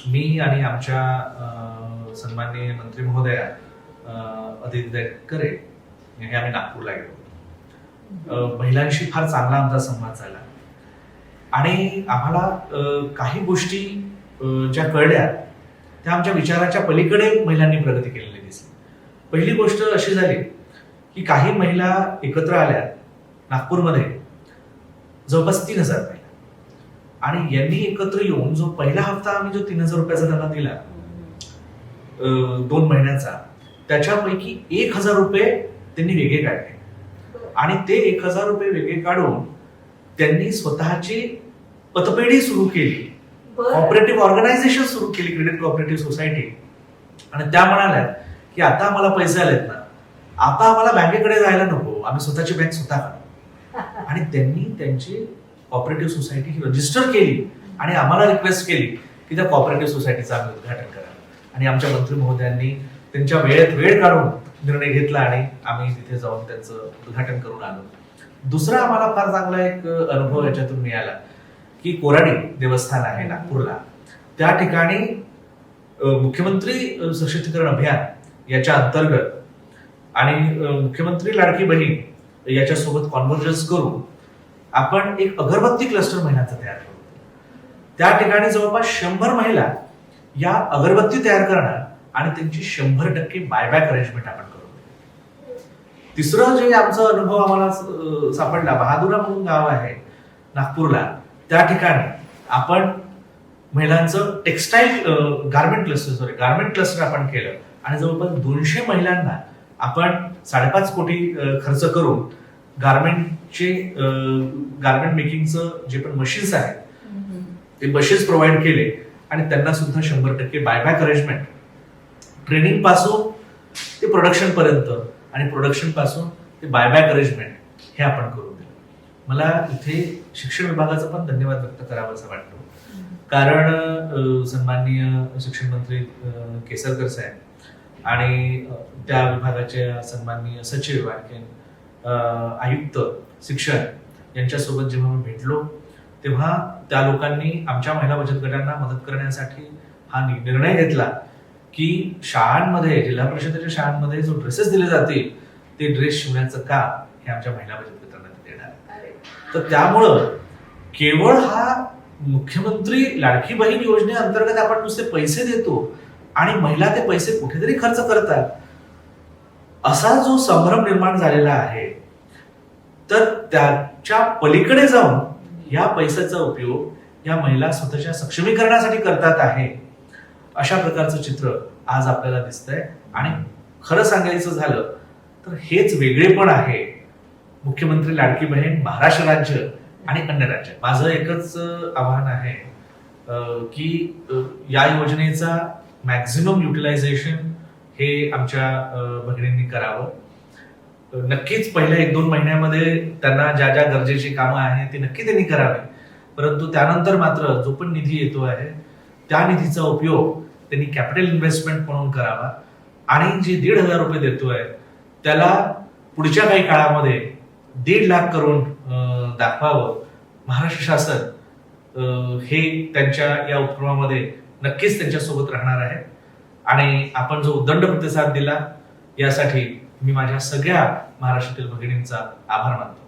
मी आणि आमच्या सन्माननीय मंत्री महोदया अदिती तटकरे हे आम्ही नागपूरला गेलो. महिलांशी फार चांगला आमचा संवाद झाला आणि आम्हाला काही गोष्टी ज्या कळल्या त्या आमच्या विचाराच्या पलीकडे महिलांनी प्रगती केलेली दिसली. पहिली गोष्ट अशी झाली की काही महिला एकत्र आल्या नागपूरमध्ये, जवळपास 3,000 महिला, आणि यांनी एकत्र येऊन जो पहिला हप्ता आम्ही जो 3,000 रुपयाचा त्यांना दिला 2 महिन्याचा, त्याच्यापैकी 1,000 रुपये त्यांनी वेगळे काढले आणि ते 1,000 रुपये वेगळे काढून त्यांनी स्वतःची पतपेढी सुरू केली, कॉपरेटिव्ह ऑर्गनायझेशन सुरू केली, क्रेडिट कॉपरेटिव्ह सोसायटी. आणि त्या म्हणाल्या की आता आम्हाला पैसे आलेत ना, आता आम्हाला बँकेकडे जायला नको, आम्ही स्वतःची बँक स्वतः काढू. आणि त्यांनी त्यांची कॉपरेटिव्ह सोसायटी ही रजिस्टर केली आणि आम्हाला रिक्वेस्ट केली की त्या कॉपरेटिव्ह सोसायटीचं आम्ही उद्घाटन करावं. आणि आमच्या मंत्री महोदयांनी त्यांच्या वेळेत वेळ काढून निर्णय घेतला आणि आम्ही तिथे जाऊन त्यांचं उद्घाटन करून आलो. दुसरा आम्हाला फार चांगला एक अनुभव याच्यातून मिळाला की कोराडी देवस्थान आहे नागपूरला, त्या ठिकाणी मुख्यमंत्री सशक्तीकरण अभियान याच्या अंतर्गत आणि मुख्यमंत्री लाडकी बहीण याच्यासोबत कॉन्व्हर्जन्स करून आपण एक अगरबत्ती क्लस्टर महिलांचा तयार केला. त्या ठिकाणी जवळपास 100 महिला या अगरबत्ती तयार करणार आणि त्यांची 100% बायबॅक अरेंजमेंट आपण करू. तिसरं जे आमचा अनुभव आम्हाला सापडला, बहादुरा म्हणून गाव आहे नागपूरला, त्या ठिकाणी आपण महिलांचं गार्मेंट क्लस्टर आपण केलं आणि जवळपास 200 महिलांना आपण 5.5 कोटी खर्च करून गार्मेंट मेकिंगचं जे पण मशीन्स आहेत ते मशीन्स प्रोव्हाइड केले आणि त्यांना सुद्धा 100% बायबॅक अरेंजमेंट, ट्रेनिंग पासून ते प्रोडक्शन पर्यंत आणि प्रोडक्शन पासून ते बायबॅक अरेंजमेंट हे आपण करून दिलं. मला इथे शिक्षण विभागाचा पण धन्यवाद व्यक्त करावासा वाटतो, कारण सन्माननीय शिक्षण मंत्री केसरकर साहेब आणि त्या विभागाच्या सन्माननीय सचिव आणखी आयुक्त शिक्षण यांच्यासोबत जेव्हा मी भेटलो तेव्हा त्या लोकांनी आमच्या महिला बचत गटांना मदत करण्यासाठी हा निर्णय घेतला की शाळांमध्ये, जिल्हा परिषदेच्या शाळांमध्ये जो ड्रेसेस दिले जातील ते ड्रेस शिवण्याचं काम हे आमच्या महिला बचत गटांना देणार. तर त्यामुळं केवळ हा मुख्यमंत्री लाडकी बहीण योजनेअंतर्गत आपण नुसते पैसे देतो आणि महिला ते पैसे कुठेतरी खर्च करतात असा जो संभ्रम निर्माण झालेला आहे, तर त्याच्या पलीकडे जाऊन या पैशाचा उपयोग या महिला स्वतःच्या सक्षमीकरणासाठी करतात आहे, अशा प्रकारचं चित्र आज आपल्याला दिसतंय. आणि खरं सांगायचं झालं तर हेच वेगळेपण आहे मुख्यमंत्री लाडकी बहीण महाराष्ट्र राज्य आणि अन्य राज्य. माझं एकच आव्हान आहे की या योजनेचा मॅक्झिमम युटिलायझेशन हे आमच्या भगिनींनी करावं. नक्कीच पहिल्या 1-2 महिन्यामध्ये त्यांना ज्या ज्या गरजेची कामं आहेत ती नक्की त्यांनी करावी, परंतु त्यानंतर मात्र जो पण निधी येतो आहे त्या निधीचा उपयोग त्यांनी कॅपिटल इन्व्हेस्टमेंट म्हणून करावा आणि जे 1,500 रुपये देतोय त्याला पुढच्या काही काळामध्ये 1.5 लाख करून दाखवावं. महाराष्ट्र शासन हे त्यांच्या या उपक्रमामध्ये नक्कीच त्यांच्यासोबत राहणार आहे आणि आपण जो उदंड प्रतिसाद दिला यासाठी मी माझ्या सगळ्या महाराष्ट्रातील भगिनींचा आभार मानतो.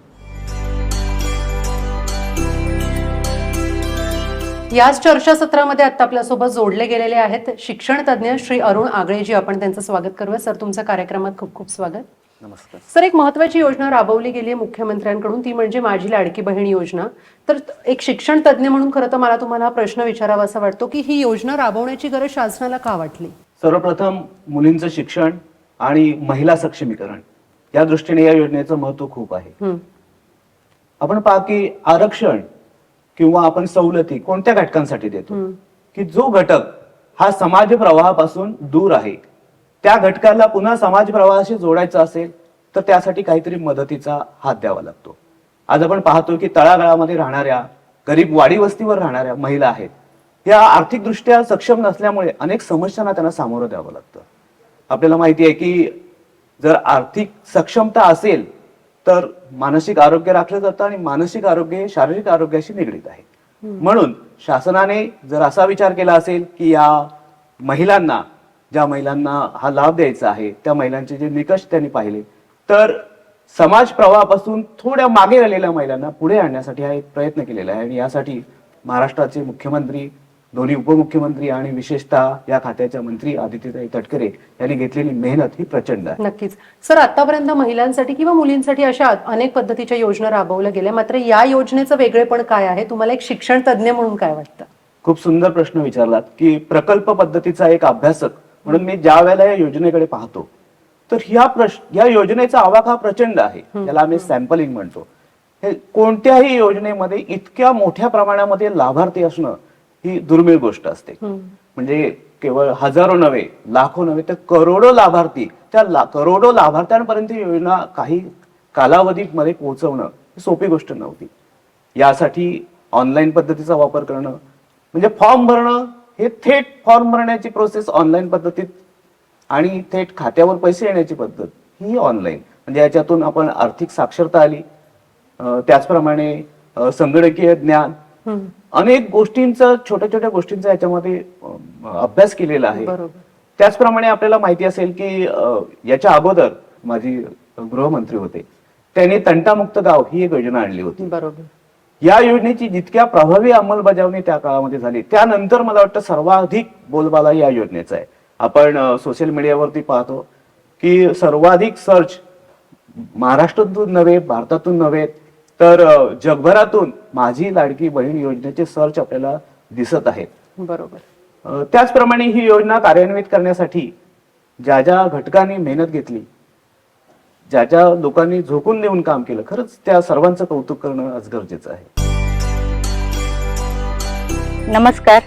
याच चर्चासत्रामध्ये आता आपल्यासोबत जोडले गेलेले आहेत शिक्षण तज्ज्ञ श्री अरुण आगळेजी. आपण त्यांचं स्वागत करूया. सर, तुमचं कार्यक्रमात खूप खूप स्वागत. नमस्कार सर, एक महत्वाची योजना राबवली गेली आहे मुख्यमंत्र्यांकडून, ती म्हणजे माझी लाडकी बहीण योजना. तर एक शिक्षण तज्ज्ञ म्हणून खरं तर मला तुम्हाला हा प्रश्न विचारावा असा वाटतो की ही योजना राबवण्याची गरज शासनाला का वाटली? सर्वप्रथम मुलींचं शिक्षण आणि महिला सक्षमीकरण या दृष्टीने या योजनेचं महत्व खूप आहे. आपण पहा की आरक्षण किंवा आपण सवलती कोणत्या घटकांसाठी देतो की जो घटक हा समाज प्रवाहापासून दूर आहे त्या घटकाला पुन्हा समाज प्रवाहाशी जोडायचा असेल तर त्यासाठी काहीतरी मदतीचा हात द्यावा लागतो. आज आपण पाहतो की तळागाळामध्ये राहणाऱ्या गरीब वाडी वस्तीवर राहणाऱ्या महिला आहेत, या आर्थिकदृष्ट्या सक्षम नसल्यामुळे अनेक समस्यांना त्यांना सामोरं द्यावं लागतं. आपल्याला माहिती आहे की जर आर्थिक सक्षमता असेल तर मानसिक आरोग्य राखलं जातं आणि मानसिक आरोग्य हे शारीरिक आरोग्याशी निगडीत आहे. म्हणून शासनाने जर असा विचार केला असेल की या महिलांना, ज्या महिलांना हा लाभ द्यायचा आहे त्या महिलांचे जे निकष त्यांनी पाहिले तर समाज प्रवाहापासून थोड्या मागे राहिलेल्या महिलांना पुढे आणण्यासाठी हा एक प्रयत्न केलेला आहे. आणि यासाठी महाराष्ट्राचे मुख्यमंत्री, दोन्ही उपमुख्यमंत्री आणि विशेषतः या खात्याच्या मंत्री आदित्यताई तटकरे यांनी घेतलेली मेहनत ही प्रचंड आहे. नक्कीच. सर, आतापर्यंत महिलांसाठी किंवा मुलींसाठी अशा अनेक पद्धतीच्या योजना राबवल्या गेल्या, मात्र या योजनेचं वेगळेपण काय आहे? तुम्हाला एक शिक्षण तज्ज्ञ म्हणून काय वाटतं? खूप सुंदर प्रश्न विचारलात की प्रकल्प पद्धतीचा एक अभ्यासक म्हणून मी ज्या वेळेला या योजनेकडे पाहतो तर या योजनेचा आवाका प्रचंड आहे, याला आम्ही सॅम्पलिंग म्हणतो. हे कोणत्याही योजनेमध्ये इतक्या मोठ्या प्रमाणामध्ये लाभार्थी असणं ही दुर्मिळ गोष्ट असते. म्हणजे केवळ हजारो नव्हे, लाखो नव्हे तर करोडो लाभार्थी, त्या करोडो लाभार्थ्यांपर्यंत योजना काही कालावधीमध्ये पोहोचवणं ही सोपी गोष्ट नव्हती. यासाठी ऑनलाईन पद्धतीचा वापर करणं म्हणजे फॉर्म भरणं, हे थेट फॉर्म भरण्याची प्रोसेस ऑनलाईन पद्धतीत आणि थेट खात्यावर पैसे येण्याची पद्धत ही ऑनलाईन, म्हणजे याच्यातून आपण आर्थिक साक्षरता आली. त्याचप्रमाणे संगणकीय ज्ञान, अनेक गोष्टींचा, छोट्या छोट्या गोष्टींचा याच्यामध्ये अभ्यास केलेला आहे. त्याचप्रमाणे आपल्याला माहिती असेल की याच्या अगोदर माझी गृहमंत्री होते, त्यांनी तंटामुक्त गाव ही एक योजना आणली होती. बरोबर. या योजनेची जितक्या प्रभावी अंमलबजावणी त्या काळामध्ये झाली त्यानंतर मला वाटतं सर्वाधिक बोलबाला या योजनेचा आहे. आपण सोशल मीडियावरती पाहतो की सर्वाधिक सर्च महाराष्ट्रातून नव्हे, भारतातून नव्हे, तर जगभरातून माझी लाडकी बहीण योजनेचे सर्च आपल्याला दिसत आहेत. बरोबर. त्याचप्रमाणे ही योजना कार्यान्वित करण्यासाठी ज्या ज्या घटकांनी मेहनत घेतली, ज्या ज्या लोकांनी झोकून देऊन काम केलं, खरंच त्या सर्वांचं कौतुक करणं आज गरजेचं आहे. नमस्कार.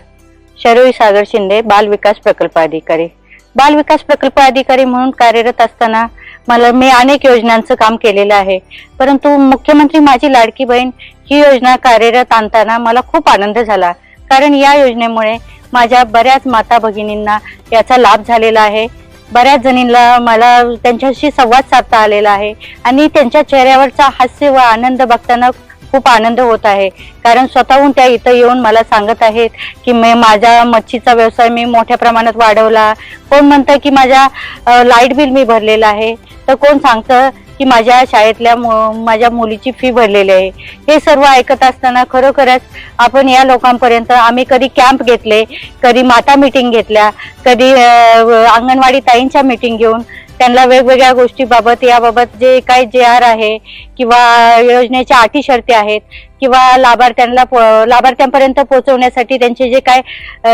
शरोई सागर शिंदे, बाल विकास प्रकल्प अधिकारी. बाल विकास प्रकल्प अधिकारी म्हणून कार्यरत असताना मी अनेक योजनांचं काम केलेलं आहे, परंतु मुख्यमंत्री माझी लाडकी बहीण ही योजना कार्यरत आणताना मला खूप आनंद झाला. कारण या योजनेमुळे माझ्या बऱ्याच माता भगिनींना याचा लाभ झालेला आहे. बऱ्याच जणींना मला त्यांच्याशी संवाद साधता आलेला आहे आणि त्यांच्या चेहऱ्यावरचा हास्य व आनंद बघताना खूप आनंद होत आहे. कारण स्वतःहून त्या इथं येऊन मला सांगत आहेत की माझा मच्छीचा व्यवसाय मी मोठ्या प्रमाणात वाढवला. कोण म्हणतं की माझ्या लाईट बिल मी भरलेलं आहे, तर कोण सांगतं की माझ्या शाळेतल्या माझ्या मुलीची फी भरलेली आहे. हे सर्व ऐकत असताना खरोखरच आपण या लोकांपर्यंत आम्ही कधी कॅम्प घेतले, कधी माता मीटिंग घेतल्या, कधी अंगणवाडी ताईंच्या मीटिंग घेऊन त्यांना वेगवेगळ्या गोष्टीबाबत याबाबत जे काही JR आहे किंवा योजनेच्या अटी शर्ती आहेत किंवा लाभार्थ्यांपर्यंत पोहोचवण्यासाठी त्यांचे जे काय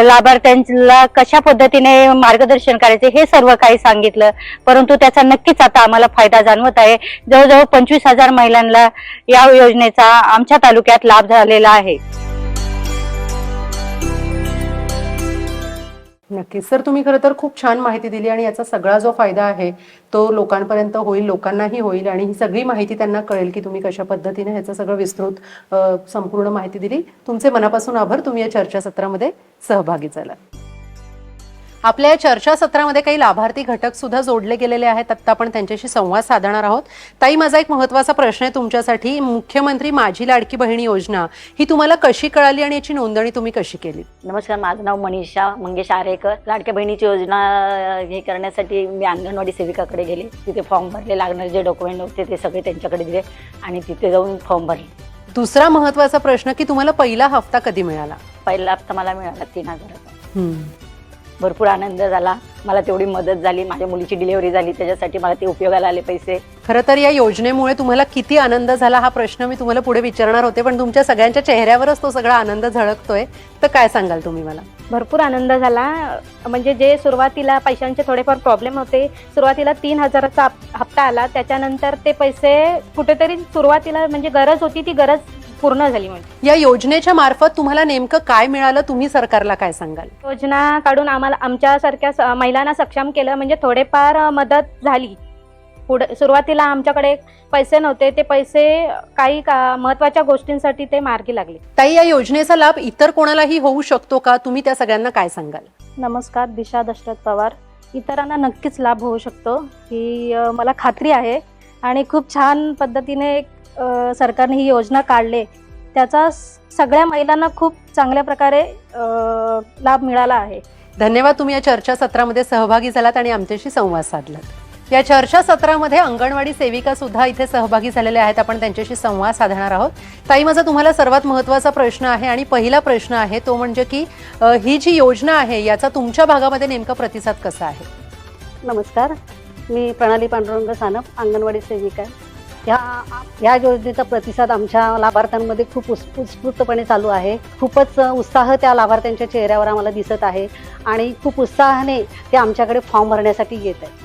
लाभार्थ्यांना कशा पद्धतीने मार्गदर्शन करायचे हे सर्व काही सांगितलं. परंतु त्याचा नक्कीच आता आम्हाला फायदा जाणवत आहे. जवळजवळ 25,000 महिलांना या योजनेचा आमच्या तालुक्यात लाभ झालेला आहे. नक्कीच सर, तुम्ही खरं तर खूप छान माहिती दिली आणि याचा सगळा जो फायदा आहे तो लोकांपर्यंत होईल, लोकांनाही होईल आणि ही सगळी माहिती त्यांना कळेल की तुम्ही कशा पद्धतीने ह्याचं सगळं विस्तृत संपूर्ण माहिती दिली. तुमचे मनापासून आभार. तुम्ही या चर्चासत्रामध्ये सहभागी झाला. आपल्या या चर्चासत्रामध्ये काही लाभार्थी घटक सुद्धा जोडले गेलेले आहेत. आता आपण त्यांच्याशी संवाद साधणार आहोत. ताई, माझा एक महत्त्वाचा प्रश्न आहे तुमच्यासाठी. मुख्यमंत्री माझी लाडकी बहीण योजना ही तुम्हाला कशी कळाली आणि याची नोंदणी तुम्ही कशी केली? नमस्कार, माझं नाव मनीषा मंगेश आरेकर. लाडक्या बहिणीची योजना हे करण्यासाठी मी अंगणवाडी सेविकाकडे गेले. तिथे फॉर्म भरले, लागणारे जे डॉक्युमेंट होते ते सगळे त्यांच्याकडे दिले आणि तिथे जाऊन फॉर्म भरले. दुसरा महत्त्वाचा प्रश्न की तुम्हाला पहिला हप्ता कधी मिळाला? पहिला हप्ता मला मिळाला 3,000. भरपूर आनंद झाला. मला तेवढी मदत झाली. माझ्या मुलीची डिलिव्हरी झाली, त्याच्यासाठी मला ते उपयोगाला आले पैसे. खरं तर या योजनेमुळे तुम्हाला किती आनंद झाला हा प्रश्न मी तुम्हाला पुढे विचारणार होते, पण तुमच्या सगळ्यांच्या चेहऱ्यावरच तो सगळा आनंद झळकतोय. तर काय सांगाल तुम्ही मला? भरपूर आनंद झाला. म्हणजे जे सुरुवातीला पैशांचे थोडेफार प्रॉब्लेम होते, सुरुवातीला 3,000चा हप्ता आला. त्याच्यानंतर ते पैसे कुठेतरी सुरुवातीला म्हणजे गरज होती, ती गरज पूर्ण झाली. म्हणजे या योजनेच्या मार्फत तुम्हाला नेमकं काय मिळालं? तुम्ही सरकारला काय सांगाल? योजना काढून आम्हाला आमच्यासारख्या महिलांना सक्षम केलं. म्हणजे थोडेफार मदत झाली. पुढे सुरुवातीला आमच्याकडे पैसे नव्हते, ते पैसे काही महत्वाच्या गोष्टींसाठी ते मार्गी लागले. ताई, या योजनेचा लाभ इतर कोणालाही होऊ शकतो का? तुम्ही त्या सगळ्यांना काय सांगाल? नमस्कार, दिशा दशरथ पवार. इतरांना नक्कीच लाभ होऊ शकतो ही मला खात्री आहे आणि खूप छान पद्धतीने सरकारने ही योजना काढले. त्याचा सगळ्या महिलांना खूप चांगल्या प्रकारे लाभ मिळाला आहे. धन्यवाद. तुम्ही या चर्चासत्रामध्ये सहभागी झालात आणि आमच्याशी संवाद साधलात. या चर्चासत्रामध्ये अंगणवाडी सेविका सुद्धा इथे सहभागी झालेल्या आहेत. आपण त्यांच्याशी संवाद साधणार आहोत. ताई, माझा तुम्हाला सर्वात महत्त्वाचा प्रश्न आहे आणि पहिला प्रश्न आहे तो म्हणजे की ही जी योजना आहे याचा तुमच्या भागामध्ये नेमका प्रतिसाद कसा आहे? नमस्कार, मी प्रणाली पांडुरंग सानप, अंगणवाडी सेविका. ह्या योजनेचा प्रतिसाद आमच्या लाभार्थ्यांमध्ये खूप उत्स्फूर्तपणे चालू आहे. खूपच उत्साह त्या लाभार्थ्यांच्या चेहऱ्यावर आम्हाला दिसत आहे आणि खूप उत्साहाने ते आमच्याकडे फॉर्म भरण्यासाठी येत आहेत.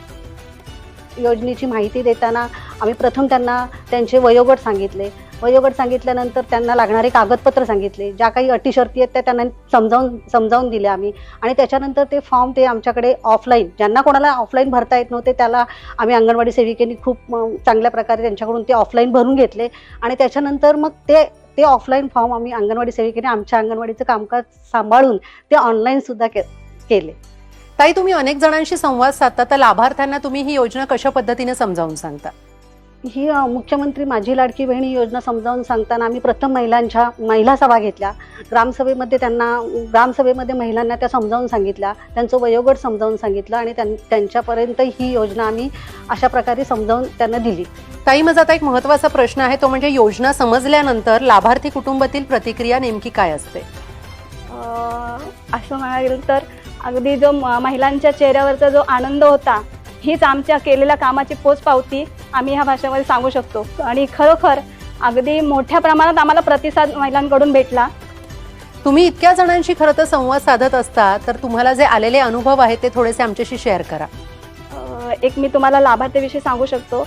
योजनेची माहिती देताना आम्ही प्रथम त्यांना त्यांचे वयोगट सांगितले. वयोगट सांगितल्यानंतर त्यांना लागणारे कागदपत्र सांगितले. ज्या काही अटी शर्ती आहेत त्या त्यांना समजावून दिल्या आम्ही. आणि त्याच्यानंतर ते फॉर्म ते आमच्याकडे ऑफलाईन, ज्यांना कोणाला ऑफलाईन भरता येत नव्हते त्याला आम्ही अंगणवाडी सेविकेनी खूप चांगल्या प्रकारे त्यांच्याकडून ते ऑफलाईन भरून घेतले. आणि त्याच्यानंतर मग ते ऑफलाईन फॉर्म आम्ही अंगणवाडी सेविकेने आमच्या अंगणवाडीचं कामकाज सांभाळून ते ऑनलाईन सुद्धा केले. ताई, तुम्ही अनेक जणांशी संवाद साधता, तर लाभार्थ्यांना तुम्ही ही योजना कशा पद्धतीने समजावून सांगता? ही मुख्यमंत्री माझी लाडकी बहीण योजना समजावून सांगताना आम्ही प्रथम महिला सभा घेतल्या. ग्रामसभेमध्ये महिलांना त्या समजावून सांगितल्या, त्यांचं वयोगट समजावून सांगितलं आणि त्यांच्यापर्यंत ही योजना आम्ही अशा प्रकारे समजावून त्यांना दिली. ताई, माझा आता एक महत्त्वाचा प्रश्न आहे तो म्हणजे योजना समजल्यानंतर लाभार्थी कुटुंबातील प्रतिक्रिया नेमकी काय असते? असं म्हणायला गेलं तर अगदी जो महिलांच्या चेहऱ्यावरचा जो आनंद होता हीच आमच्या केलेल्या कामाची पोचपावती आम्ही ह्या भाषेमध्ये सांगू शकतो. आणि खरोखर अगदी मोठ्या प्रमाणात आम्हाला प्रतिसाद महिलांकडून भेटला. तुम्ही इतक्या जणांशी खरं तर संवाद साधत असता, तर तुम्हाला जे आलेले अनुभव आहेत ते थोडेसे आमच्याशी शेअर करा. एक मी तुम्हाला लाभार्थीविषयी सांगू शकतो.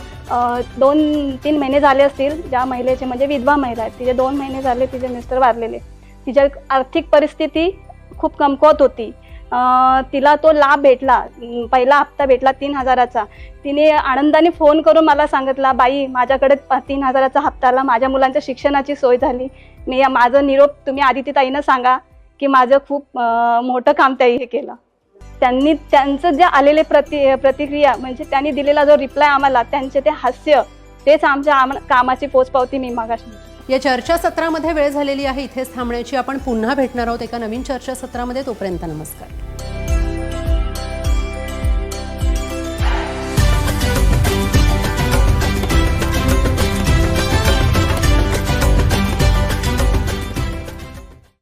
2-3 महिने झाले असतील ज्या महिलेचे, म्हणजे विधवा महिला आहेत, तिचे 2 महिने झाले तिचे मिस्टर वारलेले. तिच्या आर्थिक परिस्थिती खूप कमकुवत होती. तिला तो लाभ भेटला, पहिला हप्ता भेटला 3,000चा. तिने आनंदाने फोन करून मला सांगितला, बाई माझ्याकडे 3,000चा हप्ता आला, माझ्या मुलांच्या शिक्षणाची सोय झाली. माझं निरोप तुम्ही आदितीताईंना सांगा की माझं खूप मोठं काम ताई हे केलं. त्यांचं जे आलेले प्रतिक्रिया, म्हणजे त्यांनी दिलेला जो रिप्लाय आम्हाला, त्यांचे ते हास्य, तेच आमच्या कामाची पोचपावती मी मागाशी. या चर्चासत्रामध्ये वेळ झालेली आहे इथेच थांबण्याची. आपण पुन्हा भेटणार आहोत एका नवीन चर्चासत्रामध्ये. तोपर्यंत नमस्कार.